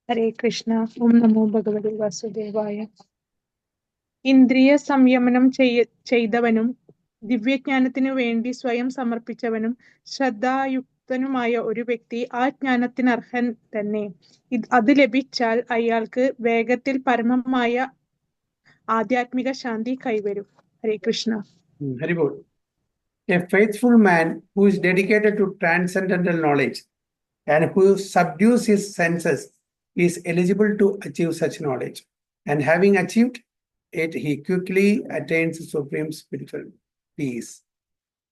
ഹരേ കൃഷ്ണ. ഓം നമോ ഭഗവതി വാസുദേവായ. ഇന്ദ്രിയ സംയമനം ചെയ്തവനും ദിവ്യജ്ഞാനത്തിനു വേണ്ടി സ്വയം സമർപ്പിച്ചവനും ശ്രദ്ധായുക്തനുമായ ഒരു വ്യക്തി ആ ജ്ഞാനത്തിന് അർഹൻ തന്നെ. അത് ലഭിച്ചാൽ അയാൾക്ക് വേഗത്തിൽ പരമമായ ആധ്യാത്മിക ശാന്തി കൈവരും. ഹരേ Krishna. ഹരിബോൾ. A faithful man who is dedicated to transcendental knowledge and who subdues his senses is eligible to achieve such knowledge. And having achieved it, he quickly attains supreme spiritual peace.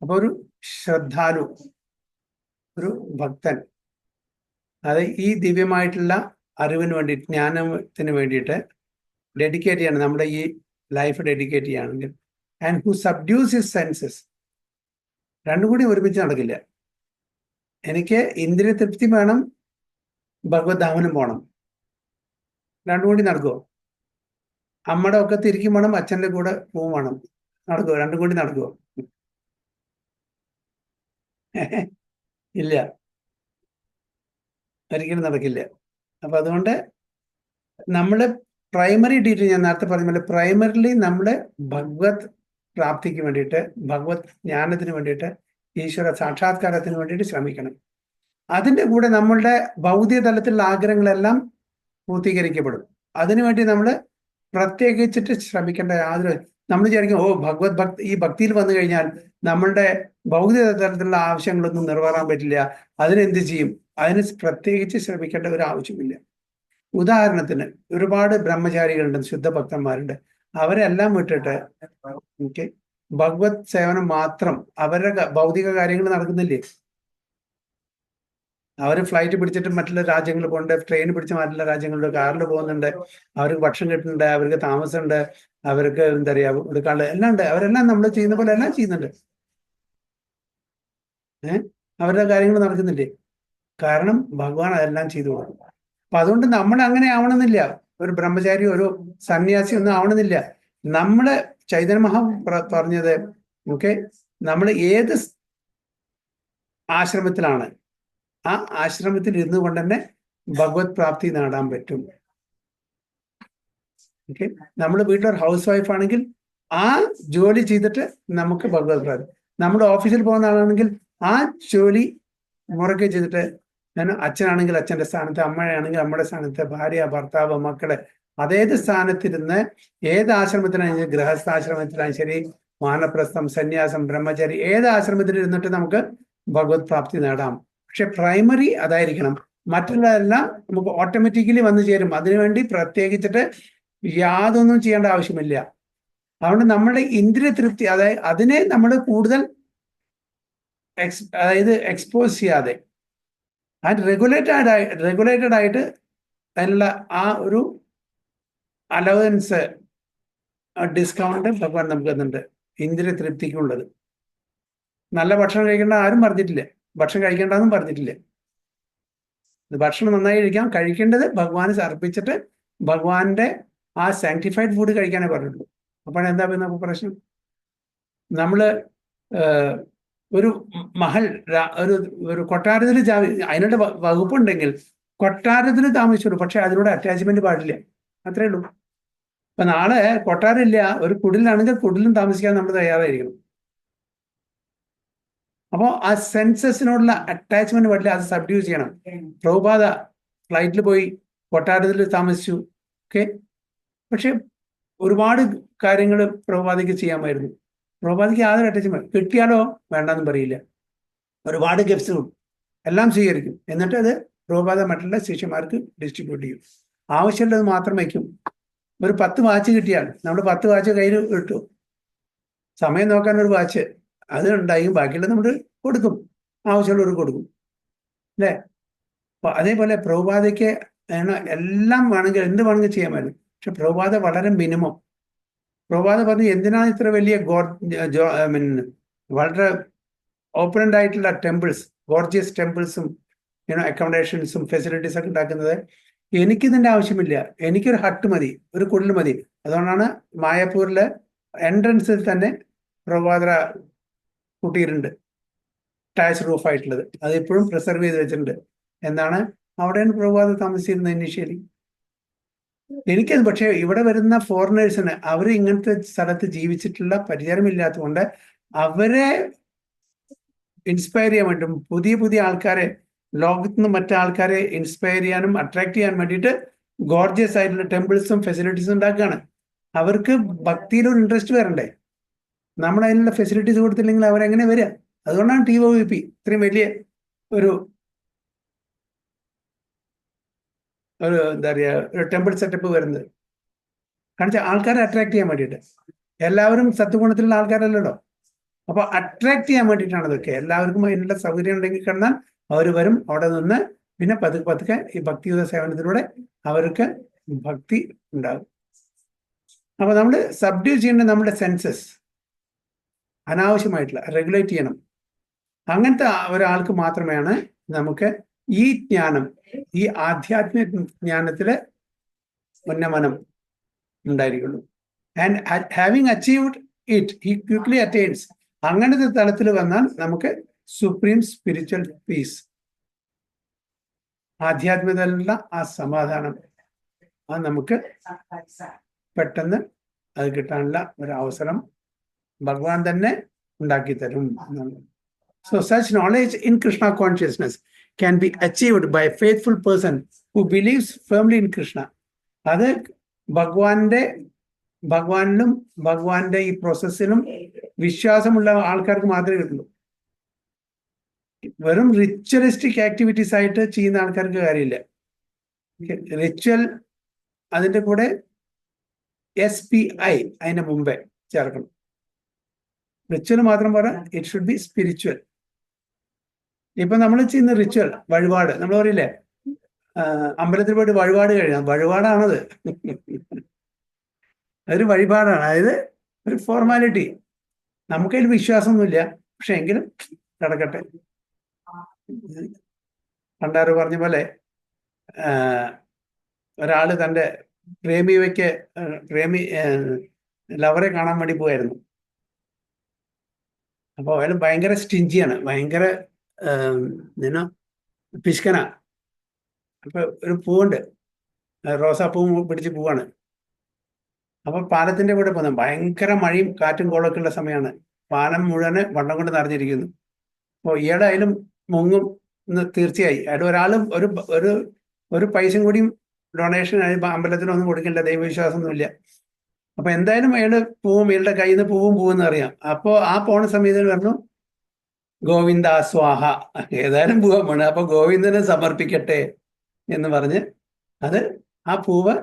അപ്പോൾ ഒരു ശ്രദ്ധാലു, ഒരു ഭക്തൻ, അത് ഈ ദിവ്യമായിട്ടുള്ള അറിവിന് വേണ്ടി, ജ്ഞാനത്തിന് വേണ്ടിയിട്ട് ഡെഡിക്കേറ്റ് ചെയ്യണം, നമ്മുടെ ഈ ലൈഫ് ഡെഡിക്കേറ്റ് ചെയ്യുകയാണെങ്കിൽ. ആൻഡ് ഹു സബ്ഡ്യൂസ് ഹിസ് സെൻസസ്, രണ്ടും കൂടി ഒരുമിച്ച് നടക്കില്ല. എനിക്ക് ഇന്ദ്രിയ തൃപ്തി വേണം, ഭഗവദ്ധാമനും പോകണം, രണ്ടും കൂടി നടക്കുമോ? അമ്മയുടെ ഒക്കെ തിരിക്കും വേണം, അച്ഛൻ്റെ കൂടെ പോവും വേണം, നടക്കുമോ? രണ്ടും കൂടി നടക്കുമോ? ഇല്ല, ഒരിക്കലും നടക്കില്ല. അപ്പൊ അതുകൊണ്ട് നമ്മള് പ്രൈമറി ഡ്യൂട്ടി, ഞാൻ നേരത്തെ പറഞ്ഞ പോലെ പ്രൈമറിലി നമ്മള് ഭഗവത് പ്രാപ്തിക്ക് വേണ്ടിയിട്ട്, ഭഗവത് ജ്ഞാനത്തിന് വേണ്ടിയിട്ട്, ഈശ്വര സാക്ഷാത്കാരത്തിന് വേണ്ടിയിട്ട് ശ്രമിക്കണം. അതിൻ്റെ കൂടെ നമ്മളുടെ ഭൗതിക തലത്തിലുള്ള ആഗ്രഹങ്ങളെല്ലാം പൂർത്തീകരിക്കപ്പെടും. അതിനുവേണ്ടി നമ്മൾ പ്രത്യേകിച്ചിട്ട് ശ്രമിക്കേണ്ട യാതൊരു, നമ്മൾ വിചാരിക്കും ഈ ഭക്തിയിൽ വന്നു കഴിഞ്ഞാൽ നമ്മളുടെ ഭൗതിക തലത്തിലുള്ള ആവശ്യങ്ങളൊന്നും നിറവേറാൻ പറ്റില്ല, അതിനെന്ത് ചെയ്യും? അതിന് പ്രത്യേകിച്ച് ശ്രമിക്കേണ്ട ഒരു ആവശ്യമില്ല. ഉദാഹരണത്തിന് ഒരുപാട് ബ്രഹ്മചാരികളുണ്ട്, ശുദ്ധഭക്തന്മാരുണ്ട്. അവരെല്ലാം വിട്ടിട്ട് ഭഗവത് സേവനം മാത്രം, അവരുടെ ഭൗതിക കാര്യങ്ങൾ നടക്കുന്നില്ലേ? അവർ ഫ്ലൈറ്റ് പിടിച്ചിട്ട് മറ്റുള്ള രാജ്യങ്ങളിൽ പോകുന്നുണ്ട്, ട്രെയിൻ പിടിച്ച് മറ്റുള്ള രാജ്യങ്ങളിലുണ്ട്, കാറിൽ പോകുന്നുണ്ട്, അവർക്ക് ഭക്ഷണം കിട്ടുന്നുണ്ട്, അവർക്ക് താമസമുണ്ട്, അവർക്ക് എന്താ പറയുക എടുക്കാനുള്ള എല്ലാം ഉണ്ട്. അവരെല്ലാം നമ്മൾ ചെയ്യുന്ന പോലെ എല്ലാം ചെയ്യുന്നുണ്ട്. അവരുടെ കാര്യങ്ങൾ നടക്കുന്നില്ലേ? കാരണം ഭഗവാൻ അതെല്ലാം ചെയ്തു കൊടുക്കും. അപ്പൊ അതുകൊണ്ട് നമ്മൾ അങ്ങനെ ആവണമെന്നില്ല, ഒരു ബ്രഹ്മചാരി ഒരു സന്യാസി ഒന്നും ആവണമെന്നില്ല. നമ്മള് ചൈതന്യ മഹാ പറഞ്ഞത് നമ്മൾ ഏത് ആശ്രമത്തിലാണ്, ആ ആശ്രമത്തിൽ ഇരുന്നു കൊണ്ട് തന്നെ ഭഗവത് പ്രാപ്തി നേടാൻ പറ്റും. നമ്മൾ വീട്ടിലൊരു ഹൗസ് വൈഫ് ആണെങ്കിൽ ആ ജോലി ചെയ്തിട്ട് നമുക്ക് ഭഗവത് പ്രാപ്തി. നമ്മുടെ ഓഫീസിൽ പോകുന്ന ആളാണെങ്കിൽ ആ ജോലി മുറക്കെ ചെയ്തിട്ട്, അച്ഛനാണെങ്കിൽ അച്ഛൻ്റെ സ്ഥാനത്ത്, അമ്മയാണെങ്കിൽ അമ്മയുടെ സ്ഥാനത്ത്, ഭാര്യ ഭർത്താവ് മക്കളെ അതേത് സ്ഥാനത്തിരുന്ന്, ഏത് ആശ്രമത്തിലാണെങ്കിലും, ഗൃഹസ്ഥാശ്രമത്തിലാണെങ്കിലും ശരി, വാനപ്രസ്ഥം, സന്യാസം, ബ്രഹ്മചാരി, ഏത് ആശ്രമത്തിൽ ഇരുന്നിട്ട് നമുക്ക് ഭഗവത് പ്രാപ്തി നേടാം. പക്ഷെ പ്രൈമറി അതായിരിക്കണം. മറ്റുള്ളതെല്ലാം നമുക്ക് ഓട്ടോമാറ്റിക്കലി വന്നു ചേരും. അതിനുവേണ്ടി പ്രത്യേകിച്ചിട്ട് യാതൊന്നും ചെയ്യേണ്ട ആവശ്യമില്ല. അതുകൊണ്ട് നമ്മളുടെ ഇന്ദ്രിയ തൃപ്തി, അതായത് അതിനെ നമ്മൾ കൂടുതൽ എക്സ്പോസ് ചെയ്യാതെ, അത് റെഗുലേറ്റഡ് ആയിട്ട് അതിനുള്ള ആ ഒരു അലവൻസ്, ഡിസ്കൗണ്ട് ഭഗവാൻ നമുക്ക് തന്നിട്ടുണ്ട് ഇന്ദ്രിയ തൃപ്തിക്കുള്ളത്. നല്ല ഭക്ഷണം കഴിക്കേണ്ട ആരും പറഞ്ഞിട്ടില്ല, ഭക്ഷണം കഴിക്കേണ്ടെന്നും പറഞ്ഞിട്ടില്ല. ഭക്ഷണം നന്നായി കഴിക്കേണ്ടത് ഭഗവാന് സമർപ്പിച്ചിട്ട് ഭഗവാന്റെ ആ സാങ്ക്ടിഫൈഡ് ഫുഡ് കഴിക്കാനേ പറഞ്ഞിട്ടുള്ളൂ. അപ്പോഴെന്താ പിന്നെ പ്രശ്നം? നമ്മള് ഒരു മഹൽ, ഒരു കൊട്ടാരത്തിൽ അതിനുള്ള വകുപ്പുണ്ടെങ്കിൽ കൊട്ടാരത്തിൽ താമസിച്ചുള്ളൂ, പക്ഷെ അതിനോട് അറ്റാച്ച്മെന്റ് പാടില്ല, അത്രേ ഉള്ളൂ. ഇപ്പൊ നാളെ കൊട്ടാരം ഇല്ല, ഒരു കുടിലാണെങ്കിൽ കുടിലും താമസിക്കാൻ നമ്മൾ തയ്യാറായിരിക്കണം. അപ്പോൾ ആ സെൻസസിനോടുള്ള അറ്റാച്ച്മെന്റ് പാടില്ല, അത് സബ്ഡ്യൂസ് ചെയ്യണം. പ്രഭുപാദ ഫ്ലൈറ്റിൽ പോയി കൊട്ടാരത്തിൽ താമസിച്ചു, പക്ഷെ ഒരുപാട് കാര്യങ്ങൾ പ്രഭുപാദയ്ക്ക് ചെയ്യാമായിരുന്നു. പ്രഭുപാദയ്ക്ക് യാതൊരു അറ്റാച്ച്മെന്റ്, കിട്ടിയാലോ വേണ്ടെന്നും പറയില്ല, ഒരുപാട് ഗിഫ്റ്റ്സും എല്ലാം സ്വീകരിക്കും. എന്നിട്ട് അത് പ്രഭുപാദ മറ്റുള്ള ശിഷ്യന്മാർക്ക് ഡിസ്ട്രിബ്യൂട്ട് ചെയ്യും. ആവശ്യമുള്ളത് മാത്രം വയ്ക്കും. ഒരു 10 വാച്ച് കിട്ടിയാൽ നമ്മൾ 10 വാച്ച് കയ്യിൽ ഇട്ടു, സമയം നോക്കാൻ ഒരു വാച്ച് അത് ഉണ്ടായും, ബാക്കിയുള്ളത് നമ്മൾ കൊടുക്കും, ആവശ്യമുള്ളവർക്ക് കൊടുക്കും, അല്ലേ? അപ്പൊ അതേപോലെ പ്രഭുപാദയ്ക്ക് എല്ലാം വേണമെങ്കിൽ, എന്ത് വേണമെങ്കിൽ ചെയ്യാമായിരുന്നു. പക്ഷെ പ്രഭുപാദ വളരെ മിനിമം. പ്രഭുപാദ പറഞ്ഞു, എന്തിനാണ് ഇത്ര വലിയ വളരെ ഓപ്പൺ ആയിട്ടുള്ള ടെമ്പിൾസ്, ഗോർജിയസ് ടെമ്പിൾസും അക്കോമഡേഷൻസും ഫെസിലിറ്റീസ് ഒക്കെ ഉണ്ടാക്കുന്നത്? എനിക്കിതിൻ്റെ ആവശ്യമില്ല, എനിക്കൊരു ഹട്ട് മതി, ഒരു കുടിൽ മതി. അതുകൊണ്ടാണ് മായാപൂരിലെ എൻട്രൻസിൽ തന്നെ പ്രഭുപാദ കൂട്ടിയിട്ടുണ്ട്. ടാച്ച് റൂഫ് ആയിട്ടുള്ളത്. അത് ഇപ്പോഴും പ്രിസർവ് ചെയ്ത് വെച്ചിട്ടുണ്ട്. എന്താണ്, അവിടെയാണ് പ്രഭുപാദ് താമസിച്ചിരുന്നത് ഇനീഷ്യലി. എനിക്കത്, പക്ഷേ ഇവിടെ വരുന്ന ഫോറിനേഴ്സിന് അവർ ഇങ്ങനത്തെ സ്ഥലത്ത് ജീവിച്ചിട്ടുള്ള പരിചയമില്ലാത്തതുകൊണ്ട് അവരെ ഇൻസ്പയർ ചെയ്യാൻ വേണ്ടിയും പുതിയ പുതിയ ആൾക്കാരെ, ലോകത്ത് നിന്ന് മറ്റു ആൾക്കാരെ ഇൻസ്പയർ ചെയ്യാനും അട്രാക്ട് ചെയ്യാൻ വേണ്ടിയിട്ട് ഗോർജിയസ് ആയിട്ടുള്ള ടെമ്പിൾസും ഫെസിലിറ്റീസും ഉണ്ടാക്കുകയാണ്. അവർക്ക് ഭക്തിയിലൊരു ഇൻട്രസ്റ്റ് വരണ്ടേ? നമ്മൾ അതിനുള്ള ഫെസിലിറ്റീസ് കൊടുത്തില്ലെങ്കിൽ അവരെങ്ങനെ വരിക? അതുകൊണ്ടാണ് TOVP ഇത്രയും വലിയ ഒരു എന്താ പറയുക, ഒരു ടെമ്പിൾ സെറ്റപ്പ് വരുന്നത്. കാരണം ആൾക്കാരെ അട്രാക്ട് ചെയ്യാൻ വേണ്ടിയിട്ട്. എല്ലാവരും സത്വഗുണത്തിലുള്ള ആൾക്കാരല്ലല്ലോ. അപ്പൊ അട്രാക്ട് ചെയ്യാൻ വേണ്ടിയിട്ടാണ് ഇതൊക്കെ. എല്ലാവർക്കും അതിനുള്ള സൗകര്യം ഉണ്ടെങ്കിൽ കിടന്നാൽ അവർ വരും. അവിടെ നിന്ന് പിന്നെ പതുക്കെ പതുക്കെ ഈ ഭക്തിയുത സേവനത്തിലൂടെ അവർക്ക് ഭക്തി ഉണ്ടാകും. അപ്പൊ നമ്മൾ സബ്ഡ്യൂ ചെയ്യേണ്ട നമ്മുടെ സെൻസസ് അനാവശ്യമായിട്ടുള്ള റെഗുലേറ്റ് ചെയ്യണം. അങ്ങനത്തെ ഒരാൾക്ക് മാത്രമാണ് നമുക്ക് ഈ ജ്ഞാനം, ഈ ആധ്യാത്മിക ജ്ഞാനത്തിലെ ഉന്നമനം ഉണ്ടായിരിക്കുള്ളൂ. And having achieved it he quickly attains. അങ്ങനത്തെ തലത്തിൽ വന്നാൽ നമുക്ക് സുപ്രീം സ്പിരിച്വൽ പീസ്, ആധ്യാത്മികതയിലുള്ള ആ സമാധാനം, അത് നമുക്ക് പെട്ടെന്ന് അത് കിട്ടാനുള്ള ഒരു അവസരം ഭഗവാൻ തന്നെ ഉണ്ടാക്കി തരും. So such knowledge in Krishna consciousness can be achieved by a faithful person who believes firmly in Krishna. അത് ഭഗവാനിലും ഭഗവാന്റെ ഈ പ്രോസസ്സിലും വിശ്വാസമുള്ള ആൾക്കാർക്ക് മാത്രമേ കിട്ടുള്ളൂ. വെറും റിച്വലിസ്റ്റിക് ആക്ടിവിറ്റീസ് ആയിട്ട് ചെയ്യുന്ന ആൾക്കാർക്ക് കാര്യമില്ല. റിച്വൽ അതിൻ്റെ കൂടെ SPI അതിന്റെ മുമ്പേ ചേർക്കണം. റിച്വൽ മാത്രം പറയാം, ഇറ്റ് ഷുഡ് ബി സ്പിരിച്വൽ. ഇപ്പൊ നമ്മൾ ചെയ്യുന്ന റിച്വൽ, വഴിപാട്, നമ്മൾ പറയില്ലേ അമ്പലത്തിൽ പോയിട്ട് വഴിപാട് കഴിയാം, വഴിപാടാണത്. അതൊരു വഴിപാടാണ്, അതായത് ഒരു ഫോർമാലിറ്റി. നമുക്കതിൽ വിശ്വാസമൊന്നുമില്ല, പക്ഷെ എങ്കിലും നടക്കട്ടെ. പണ്ടാറ് പറഞ്ഞ പോലെ ഒരാള് തൻ്റെ ലവറെ കാണാൻ വേണ്ടി പോയായിരുന്നു. അപ്പോൾ അയാൾ ഭയങ്കര സ്റ്റിഞ്ചിയാണ്, ഭയങ്കര പിശുക്കന. അപ്പൊ ഒരു പൂവുണ്ട്, റോസാപ്പൂവും പിടിച്ച് പോവാണ്. അപ്പൊ പാലത്തിന്റെ കൂടെ പോകുന്നത്, ഭയങ്കര മഴയും കാറ്റും കോളൊക്കെ ഉള്ള സമയമാണ്. പാലം മുഴുവന് വെള്ളം കൊണ്ട് നിറഞ്ഞിരിക്കുന്നു. അപ്പോൾ ഇയാളെ അതിലും മുങ്ങും എന്ന് തീർച്ചയായി. അയാൾ ഒരാളും ഒരു പൈസയും കൂടിയും ഡൊണേഷൻ അമ്പലത്തിനൊന്നും കൊടുക്കില്ല, ദൈവവിശ്വാസമൊന്നുമില്ല. അപ്പൊ എന്തായാലും അയാള് പൂവും, ഇയാളുടെ കയ്യിൽ നിന്ന് പൂവെന്ന് അറിയാം. അപ്പോ ആ പോണ സമയത്ത് പറഞ്ഞു, ഗോവിന്ദ സ്വാഹ, ഏതായാലും പൂവാൻ പോണ, അപ്പൊ ഗോവിന്ദനെ സമർപ്പിക്കട്ടെ എന്ന് പറഞ്ഞ് ആ പൂവ്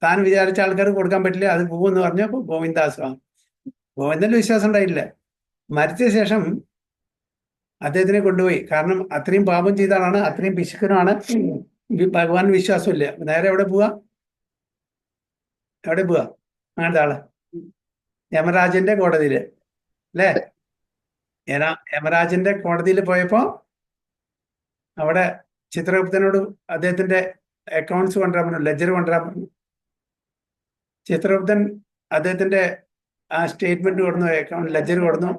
താൻ വിചാരിച്ച ആൾക്കാർക്ക് കൊടുക്കാൻ പറ്റില്ല, അത് പൂവെന്ന് പറഞ്ഞപ്പോൾ ഗോവിന്ദ സ്വാഹ. ഗോവിന്ദന്റെ വിശ്വാസം ഉണ്ടായില്ല. മരിച്ച ശേഷം അദ്ദേഹത്തിനെ കൊണ്ടുപോയി. കാരണം അത്രയും പാപം ചെയ്ത ആളാണ്, അത്രയും പിശുക്കനാണ്, ഭഗവാൻ വിശ്വാസമില്ല. നേരെ എവിടെ പോവാ അങ്ങനത്തെ ആള് യമരാജന്റെ കോടതിയില് അല്ലേ? യമരാജന്റെ കോടതിയിൽ പോയപ്പോ അവിടെ ചിത്രഗുപ്തനോട് അദ്ദേഹത്തിന്റെ അക്കൗണ്ട്സ് കൊണ്ടുവരാൻ പറഞ്ഞു, ലെജർ കൊണ്ടുവരാൻ പറഞ്ഞു. ചിത്രഗുപ്തൻ അദ്ദേഹത്തിന്റെ ആ സ്റ്റേറ്റ്മെന്റ് കൊടുന്നു, അക്കൗണ്ട് ലെജർ കൊടുന്നു.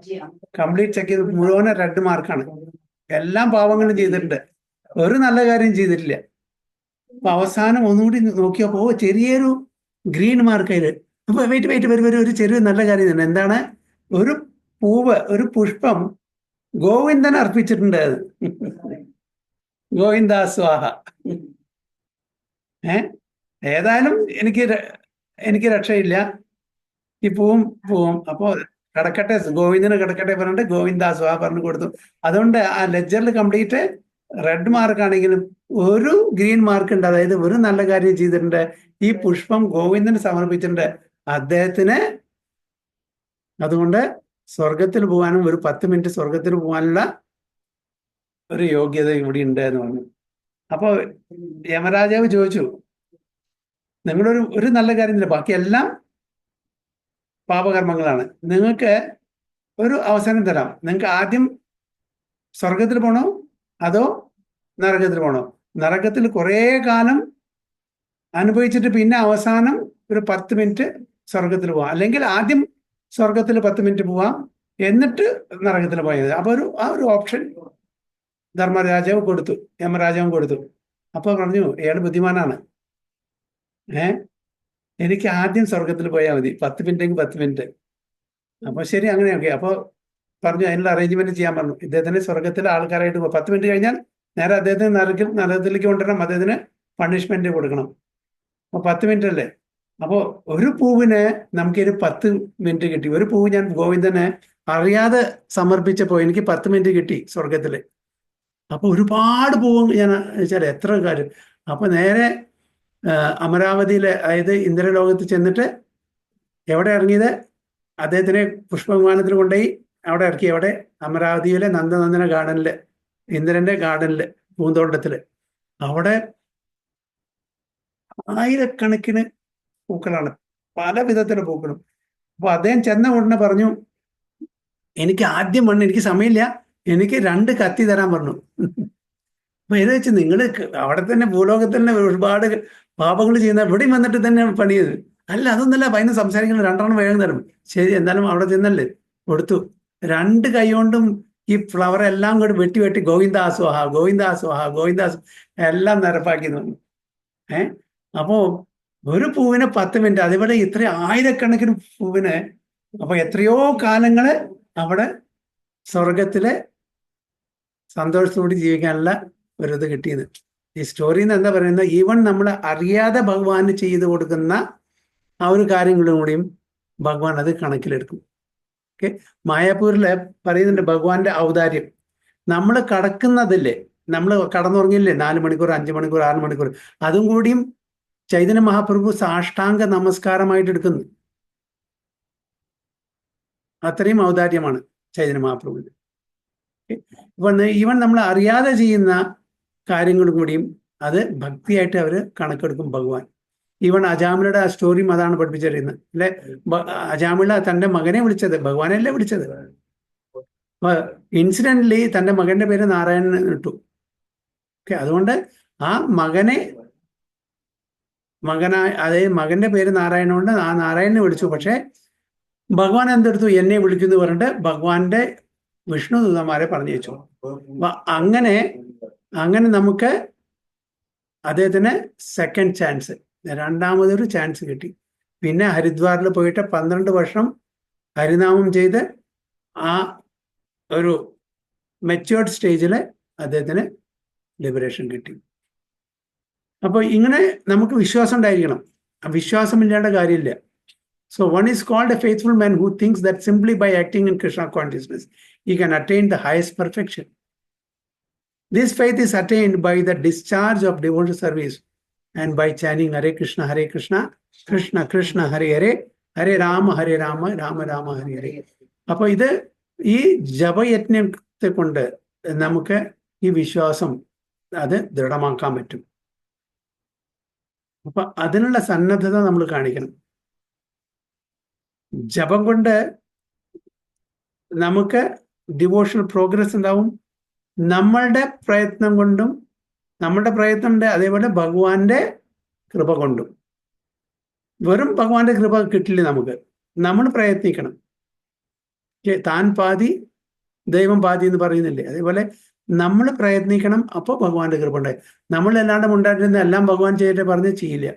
കംപ്ലീറ്റ് ചെക്ക് ചെയ്ത് മുഴുവൻ 2 മാർക്കാണ്. എല്ലാം പാവങ്ങളും ചെയ്തിട്ടുണ്ട്, ഒരു നല്ല കാര്യം ചെയ്തിട്ടില്ല. അപ്പൊ അവസാനം ഒന്നുകൂടി നോക്കിയപ്പോ ചെറിയൊരു ഗ്രീൻ മാർക്ക് അതില്. അപ്പൊ വെയിറ്റ് ഒരു ചെറിയ നല്ല കാര്യം തന്നെ. എന്താണ്? ഒരു പൂവ്, ഒരു പുഷ്പം ഗോവിന്ദൻ അർപ്പിച്ചിട്ടുണ്ട്. അത് ഗോവിന്ദ സ്വാഹ. ഏതായാലും എനിക്ക് രക്ഷയില്ല, ഈ പൂവും അപ്പോ കിടക്കട്ടെ, ഗോവിന്ദന് കിടക്കട്ടെ പറഞ്ഞിട്ട് ഗോവിന്ദ സ്വാഹ പറഞ്ഞു കൊടുത്തു. അതുകൊണ്ട് ആ ലെജറിൽ കംപ്ലീറ്റ് 2 മാർക്കാണെങ്കിലും ഒരു ഗ്രീൻ മാർക്ക് ഉണ്ട്. അതായത് ഒരു നല്ല കാര്യം ചെയ്തിട്ടുണ്ട്, ഈ പുഷ്പം ഗോവിന്ദന് സമർപ്പിച്ചിട്ടുണ്ട് അദ്ദേഹത്തിന്. അതുകൊണ്ട് സ്വർഗത്തിൽ പോകാനും ഒരു 10 മിനിറ്റ് സ്വർഗത്തിൽ പോകാനുള്ള ഒരു യോഗ്യത ഇവിടെ ഉണ്ട് എന്ന് പറഞ്ഞു. അപ്പൊ യമരാജാവ് ചോദിച്ചു, നിങ്ങളൊരു നല്ല കാര്യം ഇല്ല, ബാക്കിയെല്ലാം പാപകർമ്മങ്ങളാണ്, നിങ്ങൾക്ക് ഒരു അവസരം തരാം. നിങ്ങൾക്ക് ആദ്യം സ്വർഗത്തിൽ പോകണോ അതോ നരകത്തിൽ പോകണോ? നരകത്തിൽ കുറേ കാലം അനുഭവിച്ചിട്ട് പിന്നെ അവസാനം ഒരു 10 മിനിറ്റ് സ്വർഗത്തിൽ പോവാം. അല്ലെങ്കിൽ ആദ്യം സ്വർഗത്തിൽ 10 മിനിറ്റ് പോവാം, എന്നിട്ട് നരകത്തിൽ പോയത്. അപ്പൊ ആ ഒരു ഓപ്ഷൻ ധർമ്മരാജാവ് കൊടുത്തു, യമരാജാവും കൊടുത്തു. അപ്പൊ പറഞ്ഞു ഇയാൾ ബുദ്ധിമാനാണ്, എനിക്ക് ആദ്യം സ്വർഗത്തിൽ പോയാൽ മതി, 10 മിനിറ്റെങ്കിൽ 10 മിനിറ്റ്. അപ്പൊ ശരി, അങ്ങനെയൊക്കെ. അപ്പൊ പറഞ്ഞു അതിനുള്ള അറേഞ്ച്മെന്റ് ചെയ്യാൻ പറഞ്ഞു. ഇദ്ദേഹത്തിന് സ്വർഗത്തിലെ ആൾക്കാരായിട്ട് 10 മിനിറ്റ് കഴിഞ്ഞാൽ നേരെ അദ്ദേഹത്തിന് നരകത്തിലേക്ക് കൊണ്ടുവരണം, അദ്ദേഹത്തിന് പണിഷ്മെന്റ് കൊടുക്കണം. അപ്പൊ 10 മിനിറ്റ് അല്ലേ. അപ്പോ ഒരു പൂവിന് നമുക്കൊരു 10 മിനിറ്റ് കിട്ടി. ഒരു പൂവ് ഞാൻ ഗോവിന്ദനെ അറിയാതെ സമർപ്പിച്ചപ്പോ എനിക്ക് 10 മിനിറ്റ് കിട്ടി സ്വർഗത്തില്. അപ്പൊ ഒരുപാട് പൂവ് ഞാൻ വെച്ചാൽ എത്ര കാര്യം. അപ്പൊ നേരെ അമരാവതിയിലെ, അതായത് ഇന്ദ്രലോകത്ത് ചെന്നിട്ട് എവിടെ ഇറങ്ങിയത്, അദ്ദേഹത്തിനെ പുഷ്പവിമാനത്തിൽ കൊണ്ടുപോയി അവിടെ ഇറക്കി. എവിടെ? അമരാവതിയിലെ നന്ദനന്ദന ഗാർഡനില്, ഇന്ദ്രന്റെ ഗാർഡനില്, പൂന്തോട്ടത്തില്. അവിടെ ആയിരക്കണക്കിന് പൂക്കളാണ്, പല വിധത്തിലുള്ള പൂക്കളും. അപ്പൊ അദ്ദേഹം ചെന്ന ഉടനെ പറഞ്ഞു, എനിക്ക് ആദ്യം പറഞ്ഞു എനിക്ക് സമയമില്ല, എനിക്ക് 2 കത്തി തരാൻ പറഞ്ഞു. അപ്പൊ ഇത് വെച്ച് നിങ്ങൾ അവിടെ തന്നെ ഭൂലോകത്തിൽ തന്നെ ഒരുപാട് പാപങ്ങൾ ചെയ്യുന്ന ഇവിടെയും വന്നിട്ട് തന്നെ പണിയത്. അല്ല അതൊന്നല്ല, അതിന് സംസാരിക്കുന്നത് 2 വേഗം തരും. ശരി, എന്നാലും അവിടെ ചെന്നല്ലേ കൊടുത്തു. 2 കൈ കൊണ്ടും ഈ ഫ്ലവർ എല്ലാം കൂടി വെട്ടി വെട്ടി ഗോവിന്ദാസ്വാഹ ഗോവിന്ദാസ്വാഹ ഗോവിന്ദാസ് എല്ലാം നിരപ്പാക്കി തന്നു. അപ്പോ ഒരു പൂവിന് 10 മിനിറ്റ്, അതേപോലെ ഇത്ര ആയിരക്കണക്കിന് പൂവിന്. അപ്പൊ എത്രയോ കാലങ്ങള് അവിടെ സ്വർഗത്തിലെ സന്തോഷത്തോടെ ജീവിക്കാനുള്ള ഒരു ഇത് കിട്ടിയത്. ഈ സ്റ്റോറിയിൽ നിന്ന് എന്താ പറയുന്നത്, ഈവൻ നമ്മൾ അറിയാതെ ഭഗവാന് ചെയ്തു കൊടുക്കുന്ന ആ ഒരു കാര്യങ്ങളും കൂടിയും ഭഗവാൻ അത് കണക്കിലെടുക്കും. ഓക്കെ, മായാപൂരില് പറയുന്നുണ്ട് ഭഗവാന്റെ ഔദാര്യം. നമ്മൾ കടക്കുന്നതില്ലേ, നമ്മൾ കടന്നുറങ്ങില്ലേ 4 മണിക്കൂർ 5 മണിക്കൂർ 6 മണിക്കൂർ, അതും കൂടിയും ചൈതന്യ മഹാപ്രഭു സാഷ്ടാംഗ നമസ്കാരമായിട്ട് എടുക്കുന്നു. അത്രയും ഔദാര്യമാണ് ചൈതന്യ മഹാപ്രഭുവിന്. ഇപ്പൊ ഈവൻ നമ്മൾ അറിയാതെ ചെയ്യുന്ന കാര്യങ്ങളും കൂടിയും അത് ഭക്തിയായിട്ട് അവര് കണക്കെടുക്കും ഭഗവാൻ. ഈവൻ അജാമിളയുടെ ആ സ്റ്റോറിയും അതാണ് പഠിപ്പിച്ചിരിക്കുന്നത് അല്ലെ. അജാമിള തന്റെ മകനെ വിളിച്ചത് ഭഗവാനല്ലേ വിളിച്ചത്. ഇൻസിഡന്റലി തന്റെ മകന്റെ പേര് നാരായണൻ ഇട്ടു. ഓക്കെ, അതുകൊണ്ട് ആ അതായത് മകന്റെ പേര് നാരായണ കൊണ്ട് ആ നാരായണനെ വിളിച്ചു. പക്ഷെ ഭഗവാൻ എന്തെടുത്തു, എന്നെ വിളിക്കുന്നു പറഞ്ഞിട്ട് ഭഗവാന്റെ വിഷ്ണു ദൂതന്മാരെ പറഞ്ഞു വെച്ചു. അപ്പൊ അങ്ങനെ നമുക്ക് അദ്ദേഹത്തിന് സെക്കൻഡ് ചാൻസ്, രണ്ടാമതൊരു ചാൻസ് കിട്ടി. പിന്നെ ഹരിദ്വാറിൽ പോയിട്ട് 12 വർഷം ഹരിനാമം ചെയ്ത് ആ ഒരു മെച്യൂർഡ് സ്റ്റേജിൽ അദ്ദേഹത്തിന് ലിബറേഷൻ കിട്ടി. അപ്പൊ ഇങ്ങനെ നമുക്ക് വിശ്വാസം ഉണ്ടായിരിക്കണം. വിശ്വാസമില്ലാണ്ട കാര്യമില്ല. So one is called a faithful man who thinks that simply by acting in Krishna consciousness, he can attain the highest perfection. This faith is attained by the discharge of devotional service and by chanting Hare Krishna, Krishna Krishna, Hare Hare, Hare Rama, Rama Rama, Hare Hare. അപ്പോൾ ഇത് ഈ ജപയജ്ഞത്തെ കൊണ്ട് നമുക്ക് ഈ വിശ്വാസം അത് ദൃഢമാക്കാൻ പറ്റും. അപ്പൊ അതിനുള്ള സന്നദ്ധത നമ്മൾ കാണിക്കണം. ജപം കൊണ്ട് നമുക്ക് ഡിവോഷണൽ പ്രോഗ്രസ് ഉണ്ടാവും. നമ്മളുടെ പ്രയത്നം കൊണ്ടും, നമ്മുടെ പ്രയത്നമുണ്ട്, അതേപോലെ ഭഗവാന്റെ കൃപ കൊണ്ടും. വെറും ഭഗവാന്റെ കൃപ കിട്ടില്ല നമുക്ക്, നമ്മൾ പ്രയത്നിക്കണം. താൻ പാതി ദൈവം പാതി എന്ന് പറയുന്നില്ലേ, അതേപോലെ നമ്മൾ പ്രയത്നിക്കണം. അപ്പോൾ ഭഗവാന്റെ കൃപ ഉണ്ടായി. നമ്മളല്ലാണ്ട് ഉണ്ടായിരുന്ന എല്ലാം ഭഗവാൻ ചെയ്തിട്ട് പറഞ്ഞ് ചെയ്യില്ല.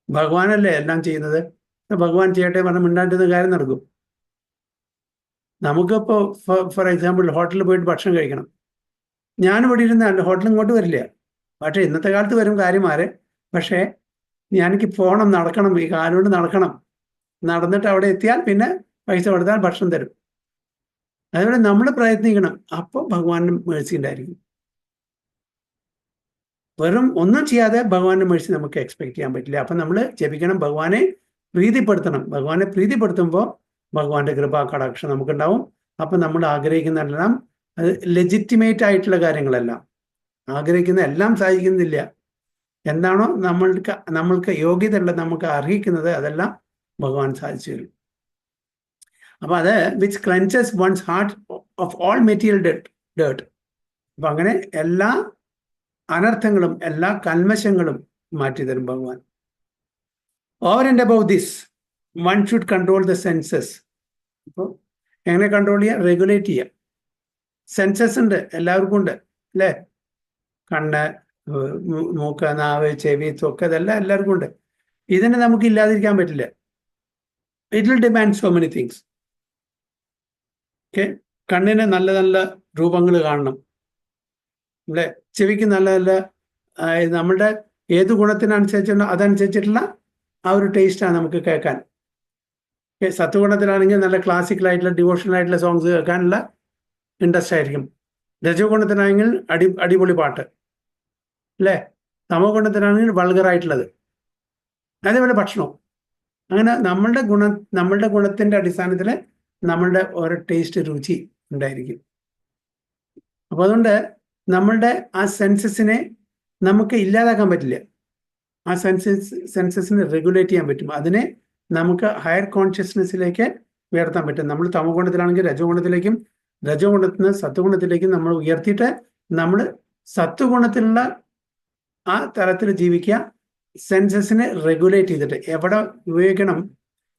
ഭഗവാനല്ലേ എല്ലാം ചെയ്യുന്നത്. ഭഗവാൻ ചെയ്യട്ടെ പറഞ്ഞ് മിണ്ടാണ്ടിരുന്ന കാര്യം നടക്കും. നമുക്കിപ്പോ ഫോർ എക്സാമ്പിൾ ഹോട്ടലിൽ പോയിട്ട് ഭക്ഷണം കഴിക്കണം. ഞാനിവിടെ ഇരുന്ന ഹോട്ടലിൽ ഇങ്ങോട്ട് വരില്ല. പക്ഷെ ഇന്നത്തെ കാലത്ത് വരും കാര്യമാര്. പക്ഷേ എനിക്ക് പോകണം, നടക്കണം, ഈ കാലുകൊണ്ട് നടക്കണം. നടന്നിട്ട് അവിടെ എത്തിയാൽ പിന്നെ പൈസ കൊടുത്താൽ ഭക്ഷണം തരും. അതുപോലെ നമ്മൾ പ്രയത്നിക്കണം. അപ്പോൾ ഭഗവാന്റെ മേഴ്സി ഉണ്ടായിരിക്കും. വെറും ഒന്നും ചെയ്യാതെ ഭഗവാന്റെ മേഴ്സി നമുക്ക് എക്സ്പെക്ട് ചെയ്യാൻ പറ്റില്ല. അപ്പം നമ്മൾ ജപിക്കണം, ഭഗവാനെ പ്രീതിപ്പെടുത്തണം. ഭഗവാനെ പ്രീതിപ്പെടുത്തുമ്പോൾ ഭഗവാന്റെ കൃപാ കടാക്ഷം നമുക്കുണ്ടാവും. അപ്പം നമ്മൾ ആഗ്രഹിക്കുന്നതെല്ലാം അത് ലെജിറ്റിമേറ്റ് ആയിട്ടുള്ള കാര്യങ്ങളെല്ലാം, ആഗ്രഹിക്കുന്ന എല്ലാം സാധിക്കുന്നില്ല. എന്താണോ നമ്മൾക്ക് യോഗ്യത ഉള്ളത്, നമുക്ക് അർഹിക്കുന്നത്, അതെല്ലാം ഭഗവാൻ സാധിച്ചു തരും. അപ്പൊ അത് which cleanses one's heart of all material dirt. അപ്പൊ അങ്ങനെ എല്ലാ അനർത്ഥങ്ങളും എല്ലാ കൽമശങ്ങളും മാറ്റി തരും ഭഗവാൻ. Over and above this, one should control the senses. അപ്പോൾ എങ്ങനെ കൺട്രോൾ ചെയ്യുക? റെഗുലേറ്റ് ചെയ്യുക. സെൻസസ് ഉണ്ട്, എല്ലാവർക്കും ഉണ്ട് അല്ലേ? കണ്ണ്, മൂക്ക്, നാവ്, ചെവി, ത്വക്ക്, ഇതെല്ലാം എല്ലാവർക്കും ഉണ്ട്. ഇതിനെ നമുക്ക് ഇല്ലാതിരിക്കാൻ പറ്റില്ല. It will demand so many things. Okay, കണ്ണിന് നല്ല നല്ല രൂപങ്ങൾ കാണണം അല്ലേ? ചെവിക്ക് നല്ല നല്ല നമ്മളുടെ ഏത് ഗുണത്തിനനുസരിച്ചുള്ള അതനുസരിച്ചിട്ടുള്ള ആ ഒരു ടേസ്റ്റാണ് നമുക്ക് കേൾക്കാൻ. സത്വഗുണത്തിലാണെങ്കിൽ നല്ല ക്ലാസിക്കലായിട്ടുള്ള ഡിവോഷണൽ ആയിട്ടുള്ള സോങ്സ് കേൾക്കാനുള്ള ഇൻട്രസ്റ്റ് ആയിരിക്കും. രജോ ഗുണത്തിനാണെങ്കിൽ അടിപൊളി പാട്ട് അല്ലേ? തമോ ഗുണത്തിനാണെങ്കിൽ വൾഗറായിട്ടുള്ളത്. അതേപോലെ ഭക്ഷണവും അങ്ങനെ നമ്മളുടെ ഗുണത്തിന്റെ അടിസ്ഥാനത്തിൽ നമ്മളുടെ ഓരോ ടേസ്റ്റ്, രുചി ഉണ്ടായിരിക്കും. അപ്പോൾ അതുകൊണ്ട് നമ്മളുടെ ആ സെൻസസിനെ നമുക്ക് ഇല്ലാതാക്കാൻ പറ്റില്ല. ആ സെൻസസിനെ റെഗുലേറ്റ് ചെയ്യാൻ പറ്റും. അതിനെ നമുക്ക് ഹയർ കോൺഷ്യസ്നെസ്സിലേക്ക് ഉയർത്താൻ പറ്റും. നമ്മൾ തമോ ഗുണത്തിലാണെങ്കിൽ രജോ ഗുണത്തിലേക്കും, രജോ ഗുണത്തിൽ നിന്ന് സത്വഗുണത്തിലേക്കും നമ്മൾ ഉയർത്തിയിട്ട് നമ്മൾ സത്വഗുണത്തിലുള്ള ആ തലത്തിൽ ജീവിക്കുക. സെൻസസിനെ റെഗുലേറ്റ് ചെയ്തിട്ട് എവിടെ ഉപയോഗിക്കണം,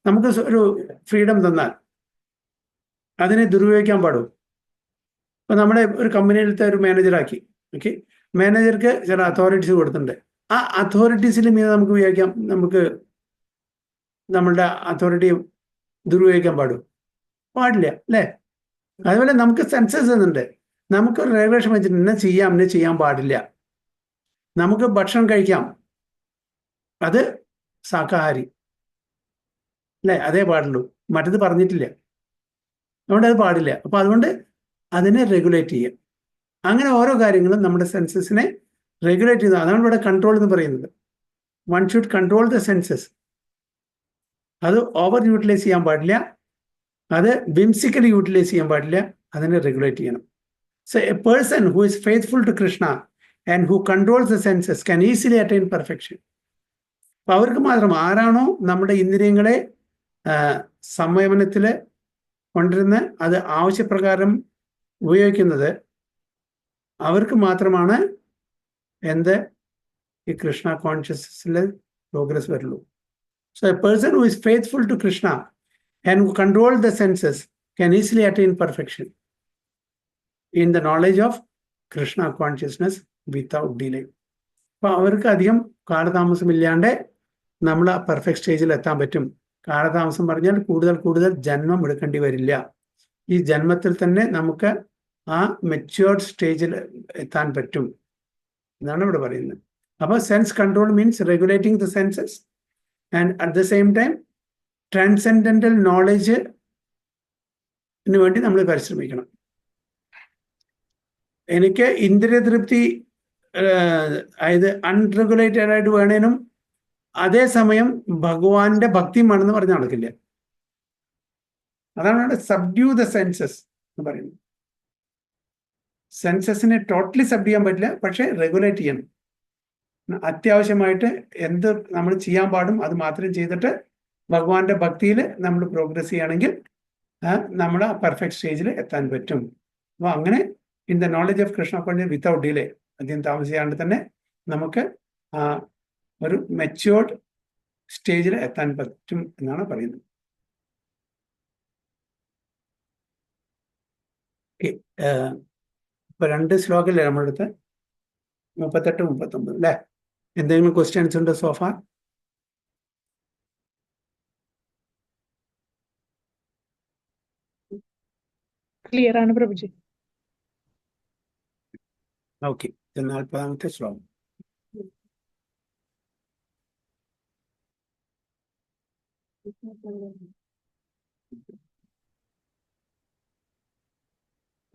നമുക്ക് ഒരു ഫ്രീഡം തന്നാൽ അതിനെ ദുരുപയോഗിക്കാൻ പാടും. ഇപ്പം നമ്മുടെ ഒരു കമ്പനിയിലത്തെ ഒരു മാനേജറാക്കി, ഓക്കെ, മാനേജർക്ക് ചില അതോറിറ്റീസ് കൊടുത്തിട്ടുണ്ട്. ആ അതോറിറ്റീസിൽ മീതെ നമുക്ക് ഉപയോഗിക്കാം, നമുക്ക് നമ്മളുടെ അതോറിറ്റി ദുരുപയോഗിക്കാൻ പാടില്ല അല്ലേ? അതുപോലെ നമുക്ക് സെൻസസ് എന്നുണ്ട്. നമുക്കൊരു റെഗുലേഷൻ വെച്ചിട്ട് ഇന്ന ചെയ്യാൻ പാടില്ല. നമുക്ക് ഭക്ഷണം കഴിക്കാം, അത് ശാകാഹാരി അല്ലേ? അതേ പാടുള്ളൂ, മറ്റത് പറഞ്ഞിട്ടില്ല. അതുകൊണ്ട് അത് പാടില്ല. അപ്പൊ അതുകൊണ്ട് അതിനെ റെഗുലേറ്റ് ചെയ്യാം. അങ്ങനെ ഓരോ കാര്യങ്ങളും നമ്മുടെ സെൻസസിനെ റെഗുലേറ്റ് ചെയ്യുന്നത്. അതാണ് ഇവിടെ കൺട്രോൾ എന്ന് പറയുന്നത്. One should control the census. അത് ഓവർ യൂട്ടിലൈസ് ചെയ്യാൻ പാടില്ല, അത് വിംസിക്കലി യൂട്ടിലൈസ് ചെയ്യാൻ പാടില്ല, അതിനെ റെഗുലേറ്റ് ചെയ്യണം. So a person who is faithful to Krishna and who controls the senses can easily attain perfection. അപ്പൊ അവർക്ക് മാത്രം, ആരാണോ നമ്മുടെ ഇന്ദ്രിയങ്ങളെ സംയമനത്തിൽ കൊണ്ടിരുന്ന് അത് ആവശ്യപ്രകാരം ഉപയോഗിക്കുന്നത്, അവർക്ക് മാത്രമാണ് ഈ കൃഷ്ണ കോൺഷ്യസ്നസ്സിൽ പ്രോഗ്രസ് വരുള്ളൂ. So a person who is faithful to Krishna and who controls the senses can easily attain perfection in the knowledge of Krishna consciousness without delay. അപ്പോൾ അവർക്ക് അധികം കാലതാമസമില്ലാണ്ട് നമ്മൾ ആ പെർഫെക്റ്റ് സ്റ്റേജിൽ എത്താൻ പറ്റും. കാലതാമസം പറഞ്ഞാൽ കൂടുതൽ ജന്മം എടുക്കേണ്ടി വരില്ല. ഈ ജന്മത്തിൽ തന്നെ നമുക്ക് ആ മെച്യൂർഡ് സ്റ്റേജിൽ എത്താൻ പറ്റും എന്നാണ് ഇവിടെ പറയുന്നത്. അപ്പോൾ sense control means regulating the census and at the same time transcendental knowledge വേണ്ടി നമ്മൾ പരിശ്രമിക്കണം. എനിക്ക് ഇന്ദ്രിയ തൃപ്തി അതായത് അൺറെഗുലേറ്റഡ് ആയിട്ട് വേണേനും അതേസമയം ഭഗവാന്റെ ഭക്തിയും വേണമെന്ന് പറഞ്ഞാൽ നടക്കില്ല. അതാണ് അവിടെ സബ്ഡ്യൂ ദ സെൻസസ് എന്ന് പറയുന്നത്. സെൻസസിനെ ടോട്ടലി സബ്ഡ്യൂ ചെയ്യാൻ പറ്റില്ല, പക്ഷെ റെഗുലേറ്റ് ചെയ്യണം. അത്യാവശ്യമായിട്ട് എന്ത് നമ്മൾ ചെയ്യാൻ പാടും അത് മാത്രം ചെയ്തിട്ട് ഭഗവാന്റെ ഭക്തിയിൽ നമ്മൾ പ്രോഗ്രസ് ചെയ്യുകയാണെങ്കിൽ നമ്മൾ ആ പെർഫെക്റ്റ് സ്റ്റേജിൽ എത്താൻ പറ്റും. അപ്പോൾ അങ്ങനെ in the knowledge of Krishna conscious without delay, അധികം താമസിയാണ്ട് തന്നെ നമുക്ക് ഒരു മെച്യൂർഡ് സ്റ്റേജിൽ എത്താൻ പറ്റും എന്നാണ് പറയുന്നത്. ഇപ്പൊ 2 ശ്ലോകല്ലേ നമ്മളെടുത്ത്, 38, 39 അല്ലേ? എന്തെങ്കിലും ക്വസ്റ്റ്യൻസ് ഉണ്ടോ സോഫാർ? ക്ലിയർ ആണ് പ്രഭുജി. ഓക്കെ, 40ാമത്തെ ശ്ലോകം.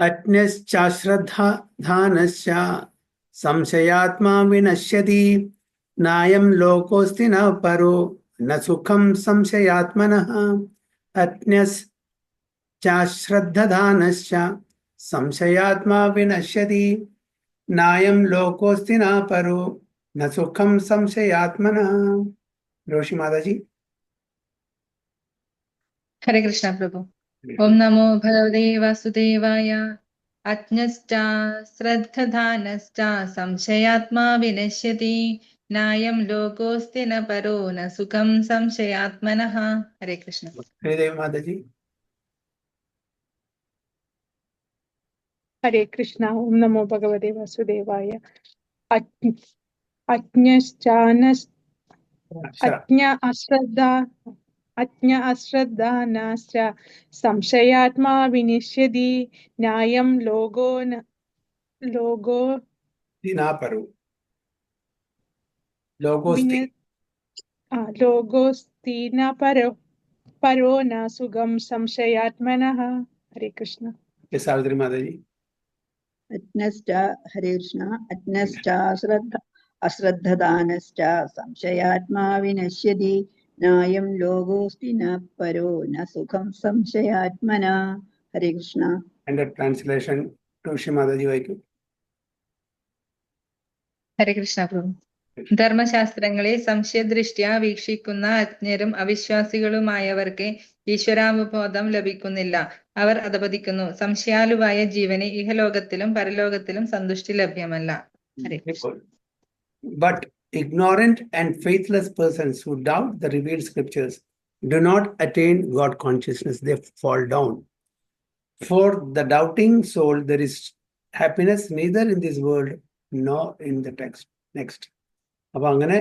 അജ്ഞശ്ചാശ്രദ്ധാനശ്ച സംശയാത്മാ വിനശ്യതി നായം ലോകോസ്തി ന പരോ ന സുഖം സംശയാത്മനഃ. അജ്ഞശ്ചാശ്രദ്ധാനശ്ച സംശയാത്മാ വിനശ്യതി നായം ലോകോസ്തി ന പരോ ന സുഖം സംശയാത്മനഃ. രോഷി മാതാജി. ഹരേ കൃഷ്ണ പ്രഭു. ഓം നമോ ഭഗവതേ വാസുദേവായ. അജ്ഞശ്ച ശ്രദ്ധധാനശ്ച സംശയാത്മാ വിനശ്യതി നായം ലോകോസ്തി ന പരോ ന സുഖം സംശയാത്മനഃ. ഹരേ കൃഷ്ണ. ശ്രീദേവി മാതാജി. ഹരേ കൃഷ്ണ. ഓം നമോ ഭഗവതേ വാസുദേവായ. അജ്ഞ അശ്രദ്ധാനാശ്ച സംശയാത്മാ വിനിശ്യതി ന്യായം ലോകോസ്തി ന പരോ ന സുഖം സംശയാത്മനഃ. ഹരേ കൃഷ്ണ. സാവിത്രി മാതാജി. അജ്ഞശ്ച ഹരേ കൃഷ്ണ. അജ്ഞശ്ച അശ്രദ്ധദാനശ്ച സംശയാത്മാ വിനശ്യതി ന്യായം ലോകോസ്തി ന പരോ ന സുഖം സംശയാത്മന. ഹരേ കൃഷ്ണ. എന്റെ ട്രാൻസ്ലേഷൻ ഋഷി മാതാജി വായിക്കും. ഹരേ കൃഷ്ണ പ്രഭു. ധർമ്മശാസ്ത്രങ്ങളെ സംശയദൃഷ്ട്യാ വീക്ഷിക്കുന്ന അജ്ഞരും അവിശ്വാസികളുമായവർക്ക് ഈശ്വരാവബോധം ലഭിക്കുന്നില്ല. അവർ അധപതിക്കുന്നു. സംശയാലുവായ ജീവന് ഇഹലോകത്തിലും പരലോകത്തിലും സന്തുഷ്ടി ലഭ്യമല്ല. ഹരേ Krishna. But ignorant and faithless persons who doubt the revealed scriptures do not attain God consciousness. They fall down. For the doubting soul, there is happiness neither in this world nor in the next. അപ്പൊ അങ്ങനെ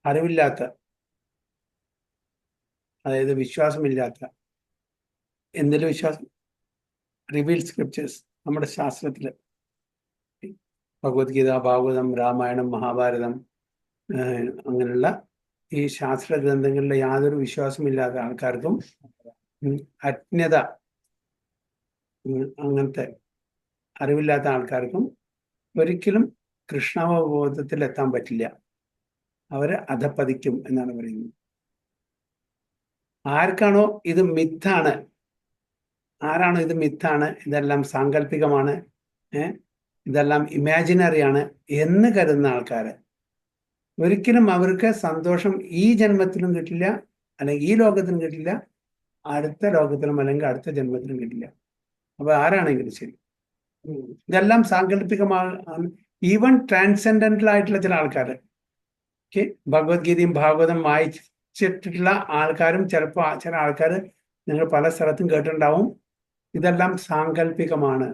അറിവില്ലാത്ത, അതായത് വിശ്വാസമില്ലാത്ത, എന്തെങ്കിലും വിശ്വാസം, revealed scriptures, നമ്മുടെ ശാസ്ത്രത്തില് ഭഗവത്ഗീത, ഭാഗവതം, രാമായണം, മഹാഭാരതം, അങ്ങനെയുള്ള ഈ ശാസ്ത്ര ഗ്രന്ഥങ്ങളിലെ യാതൊരു വിശ്വാസമില്ലാത്ത ആൾക്കാർക്കും അജ്ഞത, അങ്ങനത്തെ അറിവില്ലാത്ത ആൾക്കാർക്കും ഒരിക്കലും കൃഷ്ണാവബോധത്തിൽ എത്താൻ പറ്റില്ല. അവര് അധപ്പതിക്കും എന്നാണ് പറയുന്നത്. ആർക്കാണോ ഇത് മിത്താണ്, ആരാണോ ഇത് മിത്താണ്, ഇതെല്ലാം സാങ്കല്പികമാണ്, ഇതെല്ലാം ഇമാജിനറി ആണ് എന്ന് കരുതുന്ന ആൾക്കാര്, ഒരിക്കലും അവർക്ക് സന്തോഷം ഈ ജന്മത്തിലും കിട്ടില്ല, അല്ലെങ്കിൽ ഈ ലോകത്തിലും കിട്ടില്ല, അടുത്ത ലോകത്തിലും അല്ലെങ്കിൽ അടുത്ത ജന്മത്തിലും കിട്ടില്ല. അപ്പൊ ആരാണെങ്കിലും ശരി, ഇതെല്ലാം സാങ്കല്പികമാണ്. ഈവൻ ട്രാൻസെൻഡന്റൽ ആയിട്ടുള്ള ചില ആൾക്കാർ, ഭഗവത്ഗീതയും ഭാഗവതം വായിച്ചിട്ടുള്ള ആൾക്കാരും ചിലപ്പോൾ ചില ആൾക്കാർ നിങ്ങൾ പല സ്ഥലത്തും കേട്ടിട്ടുണ്ടാവും, ഇതെല്ലാം സാങ്കല്പികമാണ്,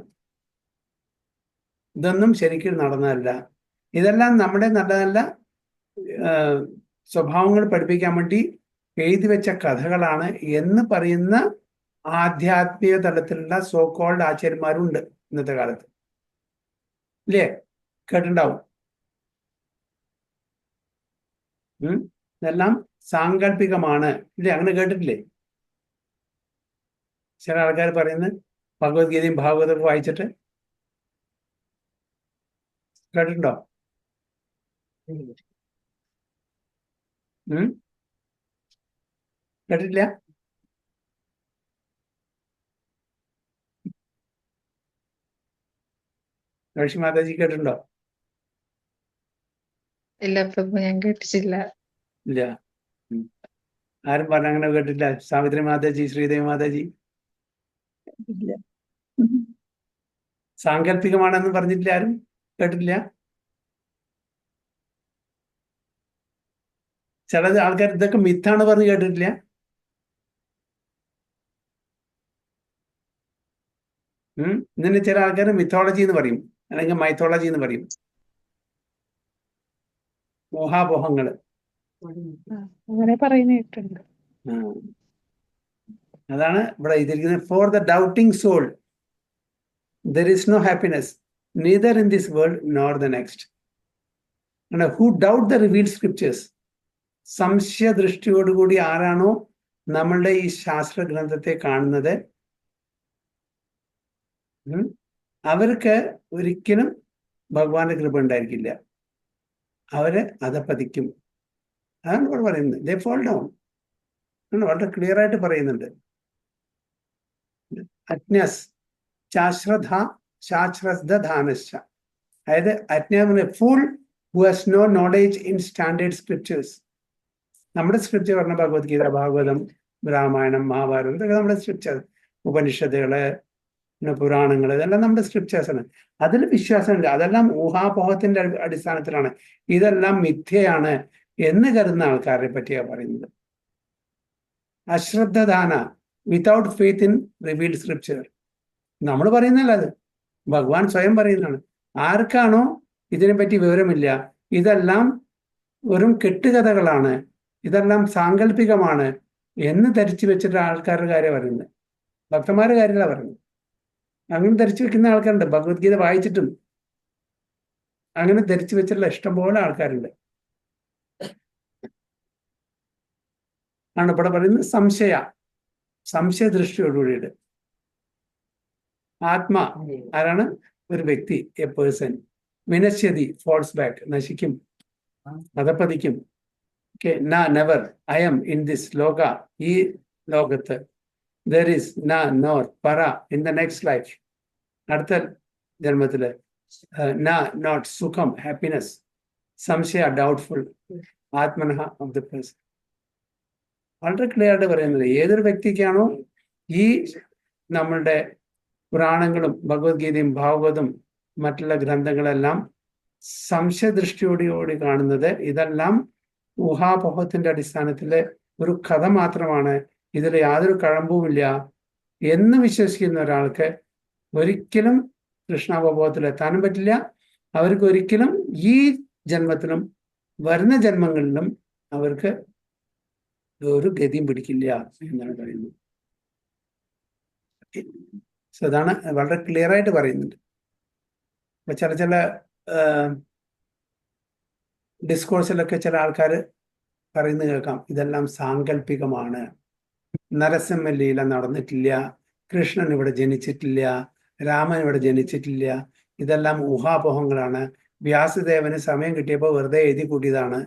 ഇതൊന്നും ശരിക്കും നടന്നതല്ല, ഇതെല്ലാം നമ്മുടെ നല്ല നല്ല സ്വഭാവങ്ങൾ പഠിപ്പിക്കാൻ വേണ്ടി എഴുതി വെച്ച കഥകളാണ് എന്ന് പറയുന്ന ആധ്യാത്മിക തലത്തിലുള്ള സോ കോൾഡ് ആചാര്യന്മാരുണ്ട് ഇന്നത്തെ കാലത്ത്. ഇല്ലേ? കേട്ടിട്ടുണ്ടാവും. ഇതെല്ലാം സാങ്കല്പികമാണ്, ഇല്ലേ? അങ്ങനെ കേട്ടിട്ടില്ലേ? ചില ആൾക്കാർ പറയുന്നത് ഭഗവത്ഗീതയും ഭാഗവതവും വായിച്ചിട്ട് കേട്ടിട്ടുണ്ടോ? കേട്ടിട്ടില്ല? ഋഷി മാതാജി കേട്ടിട്ടുണ്ടോ? ഇല്ല പ്രഭു, ഞാൻ കേട്ടിട്ടില്ല. ഇല്ല. ആരും പറഞ്ഞ അങ്ങനെ കേട്ടിട്ടില്ല? സാവിത്രി മാതാജി, ശ്രീദേവി മാതാജി സാങ്കല്പികമാണെന്ന് പറഞ്ഞിട്ടില്ല? ആരും കേട്ടിട്ടില്ല? ചില ആൾക്കാർ ഇതൊക്കെ മിത്താണ് പറഞ്ഞ് കേട്ടിട്ടില്ല? ഇതിന് ചില ആൾക്കാർ മിത്തോളജി എന്ന് പറയും, അല്ലെങ്കിൽ മൈത്തോളജി എന്ന് പറയും. മോഹാപോഹങ്ങള് അങ്ങനെ പറയുന്നുണ്ട്. അതാണ് ഇവിടെ ഇതിരിക്കുന്നത്. For the doubting soul there is no happiness neither in this world nor the next. And who doubt the revealed scriptures, സംശയ ദൃഷ്ടിയോടുകൂടി ആരാണോ നമ്മളുടെ ഈ ശാസ്ത്ര ഗ്രന്ഥത്തെ കാണുന്നത്, അവർക്ക് ഒരിക്കലും ഭഗവാന്റെ കൃപ ഉണ്ടായിരിക്കില്ല, അവര് അധപ്പതിക്കും. അതാണ് ഇവിടെ പറയുന്നത്. ദേ ഫോൾ ഡൗൺ. വളരെ ക്ലിയർ ആയിട്ട് പറയുന്നുണ്ട്. അജ്ഞസ് ശാശ്രദ്ധാനശ്ച, അതായത് അജ്ഞാന full who has no knowledge in standard scriptures. നമ്മുടെ സ്ക്രിപ്ചർ പറഞ്ഞ ഭഗവത്ഗീത, ഭാഗവതം, രാമായണം, മഹാഭാരതം, ഇതൊക്കെ നമ്മുടെ സ്ക്രിപ്ചർ. ഉപനിഷത്തുകള്, പിന്നെ പുരാണങ്ങൾ, ഇതെല്ലാം നമ്മുടെ സ്ക്രിപ്റ്റേഴ്സാണ്. അതിൽ വിശ്വാസമുണ്ട്. അതെല്ലാം ഊഹാപോഹത്തിന്റെ അടിസ്ഥാനത്തിലാണ്. ഇതെല്ലാം മിഥ്യയാണ് എന്ന് കരുതുന്ന ആൾക്കാരെ പറ്റിയാണ് പറയുന്നത്. അശ്രദ്ധദാന, without faith in revealed scripture. നമ്മൾ പറയുന്നല്ല, അത് ഭഗവാൻ സ്വയം പറയുന്നതാണ്. ആർക്കാണോ ഇതിനെപ്പറ്റി വിവരമില്ല, ഇതെല്ലാം വെറും കെട്ടുകഥകളാണ്, ഇതെല്ലാം സാങ്കല്പികമാണ് എന്ന് ധരിച്ചു വെച്ചിട്ട് ആൾക്കാരുടെ കാര്യം പറയുന്നത്. ഭക്തന്മാരുടെ കാര്യമല്ല പറയുന്നത്. അങ്ങനെ ധരിച്ചു വെക്കുന്ന ആൾക്കാരുണ്ട്. ഭഗവത്ഗീത വായിച്ചിട്ടും അങ്ങനെ ധരിച്ചു വെച്ചിട്ടുള്ള ഇഷ്ടംപോലെ ആൾക്കാരുണ്ട്. ആണ് ഇവിടെ പറയുന്നത് സംശയ ദൃഷ്ടിയോടുകൂടിയിട്ട്. ആത്മ ആരാണ്? ഒരു വ്യക്തി, എ പേഴ്സൺ. വിനശ്യതി, ഫോൾസ് ബാക്ക്, നശിക്കും, അധപ്പതിക്കും. Never, I am in this ലോക, ഈ ലോകത്ത്. ദർ ഈസ് നോർ പര, ഇൻ ദ നെക്സ്റ്റ് ലൈഫ്, അടുത്ത ജന്മത്തില്. നോട്ട് സുഖം, ഹാപ്പിനെസ്. സംശയ, ഡൗട്ട്ഫുൾ. ആത്മനഃ, ഓഫ് ദ പേഴ്സൺ. വളരെ ക്ലിയർ ആയിട്ട് പറയുന്നത്, ഏതൊരു വ്യക്തിക്കാണോ ഈ നമ്മളുടെ പുരാണങ്ങളും ഭഗവത്ഗീതയും ഭാഗവതും മറ്റുള്ള ഗ്രന്ഥങ്ങളെല്ലാം സംശയദൃഷ്ടിയോടുകൂടി കാണുന്നത്, ഇതെല്ലാം ഊഹാപോഹത്തിന്റെ അടിസ്ഥാനത്തില് ഒരു കഥ മാത്രമാണ്, ഇതിൽ യാതൊരു കഴമ്പുമില്ല എന്ന് വിശ്വസിക്കുന്ന ഒരാൾക്ക് ഒരിക്കലും കൃഷ്ണാവബോധത്തിൽ എത്താനും പറ്റില്ല. അവർക്ക് ഒരിക്കലും ഈ ജന്മത്തിലും വരുന്ന ജന്മങ്ങളിലും അവർക്ക് ഒരു ഗതിയും പിടിക്കില്ല എന്നാണ് പറയുന്നത്. സോ അതാണ് വളരെ ക്ലിയർ ആയിട്ട് പറയുന്നുണ്ട്. അപ്പൊ ചില ഡിസ്കോഴ്സിലൊക്കെ ചില ആൾക്കാർ പറയുന്നത് കേൾക്കാം, ഇതെല്ലാം സാങ്കല്പികമാണ്, നരസിംഹലീല നടന്നിട്ടില്ല, കൃഷ്ണൻ ഇവിടെ ജനിച്ചിട്ടില്ല, രാമൻ ഇവിടെ ജനിച്ചിട്ടില്ല, ഇതെല്ലാം ഊഹാപോഹങ്ങളാണ്, വ്യാസദേവന് സമയം കിട്ടിയപ്പോൾ വെറുതെ എഴുതി കൂട്ടിയതാണ്.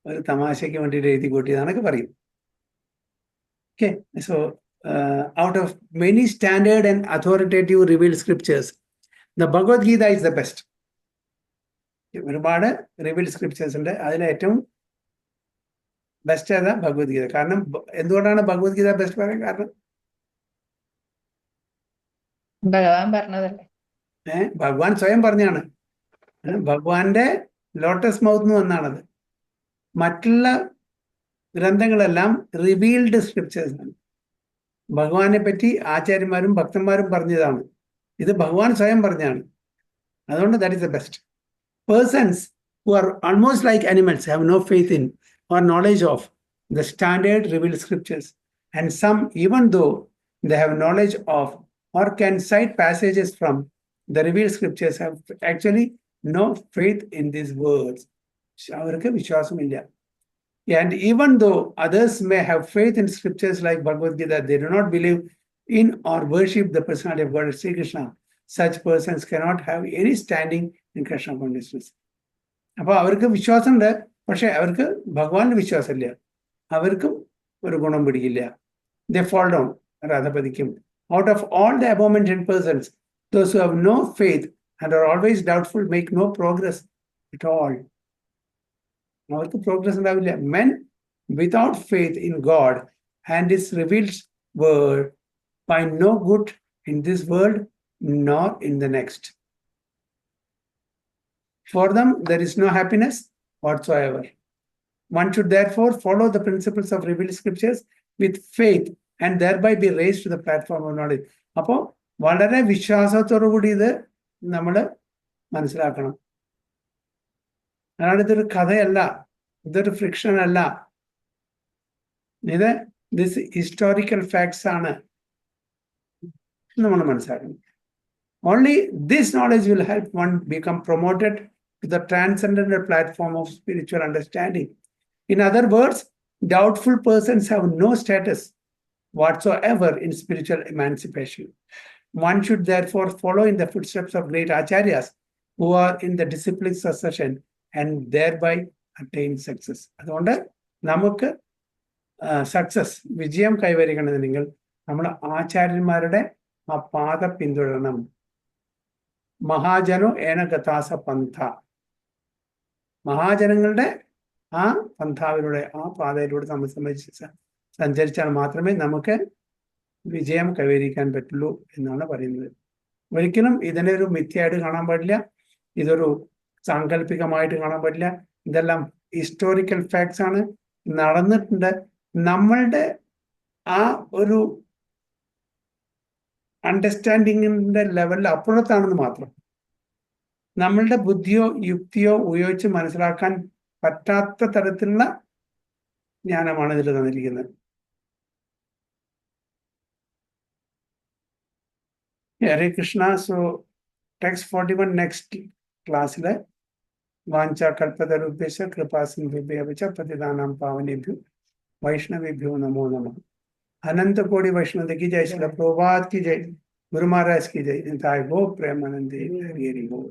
ഒരു തമാശയ്ക്ക് വേണ്ടിയിട്ട് എഴുതി കൂട്ടിയതാണൊക്കെ പറയും. Okay, so out of many standard and authoritative revealed scriptures, the Bhagavad Gita is the best. ഒരുപാട് റിവീൽഡ് സ്ക്രിപ്റ്റേഴ്സ് ഉണ്ട്, അതിലേറ്റവും ബെസ്റ്റ് ഏതാ? ഭഗവത്ഗീത. കാരണം എന്തുകൊണ്ടാണ് ഭഗവത്ഗീത ബെസ്റ്റ് പറയാൻ കാരണം? ഭഗവാൻ പറഞ്ഞതല്ലേ. ഭഗവാൻ സ്വയം പറഞ്ഞാണ്. ഭഗവാന്റെ ലോട്ടസ് മൗത്ത് വന്നാണത്. മറ്റുള്ള ഗ്രന്ഥങ്ങളെല്ലാം റിവീൽഡ് സ്ക്രിപ്റ്റേഴ്സ് ആണ്. ഭഗവാനെ പറ്റി ആചാര്യന്മാരും ഭക്തന്മാരും പറഞ്ഞതാണ്. ഇത് ഭഗവാൻ സ്വയം പറഞ്ഞാണ്. അതുകൊണ്ട് that is the best. Persons who are almost like animals have no faith in or knowledge of the standard revealed scriptures, and some, even though they have knowledge of or can cite passages from the revealed scriptures, have actually no faith in these words. അവർക്ക് വിശ്വാസമില്ല. And even though others may have faith in scriptures like Bhagavad Gita, they do not believe in or worship the personality of God, Sri Krishna. Such persons cannot have any standing in Krishna consciousness. അപ്പോൾ അവർക്ക് വിശ്വാസമുണ്ട്, പക്ഷെ അവർക്ക് ഭഗവാന്റെ വിശ്വാസമില്ല, അവർക്കും ഒരു ഗുണം പിടിക്കില്ല. They fall down, അധപതിക്കും. Out of all the above-mentioned persons, those who have no faith and are always doubtful make no progress at all. അവർക്ക് പ്രോഗ്രസ് ഉണ്ടാവില്ല. Men without faith in God and His revealed word find no good in this world nor in the next. For them, there is no happiness whatsoever. One should therefore follow the principles of revealed scriptures with faith and thereby be raised to the platform of knowledge. അപ്പോൾ വളരെ വിശ്വാസത്തോടു കൂടി ഇത് നമ്മൾ മനസ്സിലാക്കണം. അതാണ് ഇതൊരു കഥയല്ല, ഇതൊരു ഫ്രിക്ഷൻ അല്ല, ഇത് ദിസ് ഹിസ്റ്റോറിക്കൽ ഫാക്ട്സ് ആണ് നമ്മൾ മനസ്സിലാക്കണം. Only this knowledge will help one become promoted to the transcendental platform of spiritual understanding. In other words, doubtful persons have no status whatsoever in spiritual emancipation. One should therefore follow in the footsteps of great acharyas who are in the disciplined succession and thereby attain success. അതുകൊണ്ട് നമുക്ക് success, വിജയം കൈവരിക്കണമെന്നുണ്ടെങ്കിൽ നമ്മൾ ആചാര്യന്മാരുടെ ആ പാത പിന്തുടരണം. മഹാജനോ ഏനഗതാസ പന്ഥ, മഹാജനങ്ങളുടെ ആ പന്ഥാവിലൂടെ, ആ പാതയിലൂടെ നമ്മൾ സംബന്ധിച്ച സഞ്ചരിച്ചാൽ മാത്രമേ നമുക്ക് വിജയം കൈവരിക്കാൻ പറ്റുള്ളൂ എന്നാണ് പറയുന്നത്. ഒരിക്കലും ഇതിനെ ഒരു മിഥ്യയായിട്ട് കാണാൻ പാടില്ല, ഇതൊരു സാങ്കല്പികമായിട്ട് കാണാൻ പാടില്ല. ഇതെല്ലാം ഹിസ്റ്റോറിക്കൽ ഫാക്ട്സ് ആണ്, നടന്നിട്ടുണ്ട്. നമ്മളുടെ ആ ഒരു അണ്ടർസ്റ്റാൻഡിങ്ങിന്റെ ലെവലിൽ അപ്പുറത്താണെന്ന് മാത്രം. നമ്മളുടെ ബുദ്ധിയോ യുക്തിയോ ഉപയോഗിച്ച് മനസ്സിലാക്കാൻ പറ്റാത്ത തരത്തിലുള്ള ജ്ഞാനമാണ് ഇതിൽ തന്നിരിക്കുന്നത്. ഹരേ കൃഷ്ണ. സോ ടെക്സ്റ്റ് 41 നെക്സ്റ്റ് ക്ലാസ്സിലെ വാഞ്ച കൽപ്പതരുഭ്യശ്ച കൃപാ സിന്ധുഭ്യോ ച പതിതാനാം പാവനേഭ്യോ വൈഷ്ണവേഭ്യോ നമോ നമഃ. अनंत कोटि वैष्णव की जय, श्रील प्रभुपाद की जय, गुरु महाराज की जय, निताय गो प्रेमानंदे हरि हरि बोल।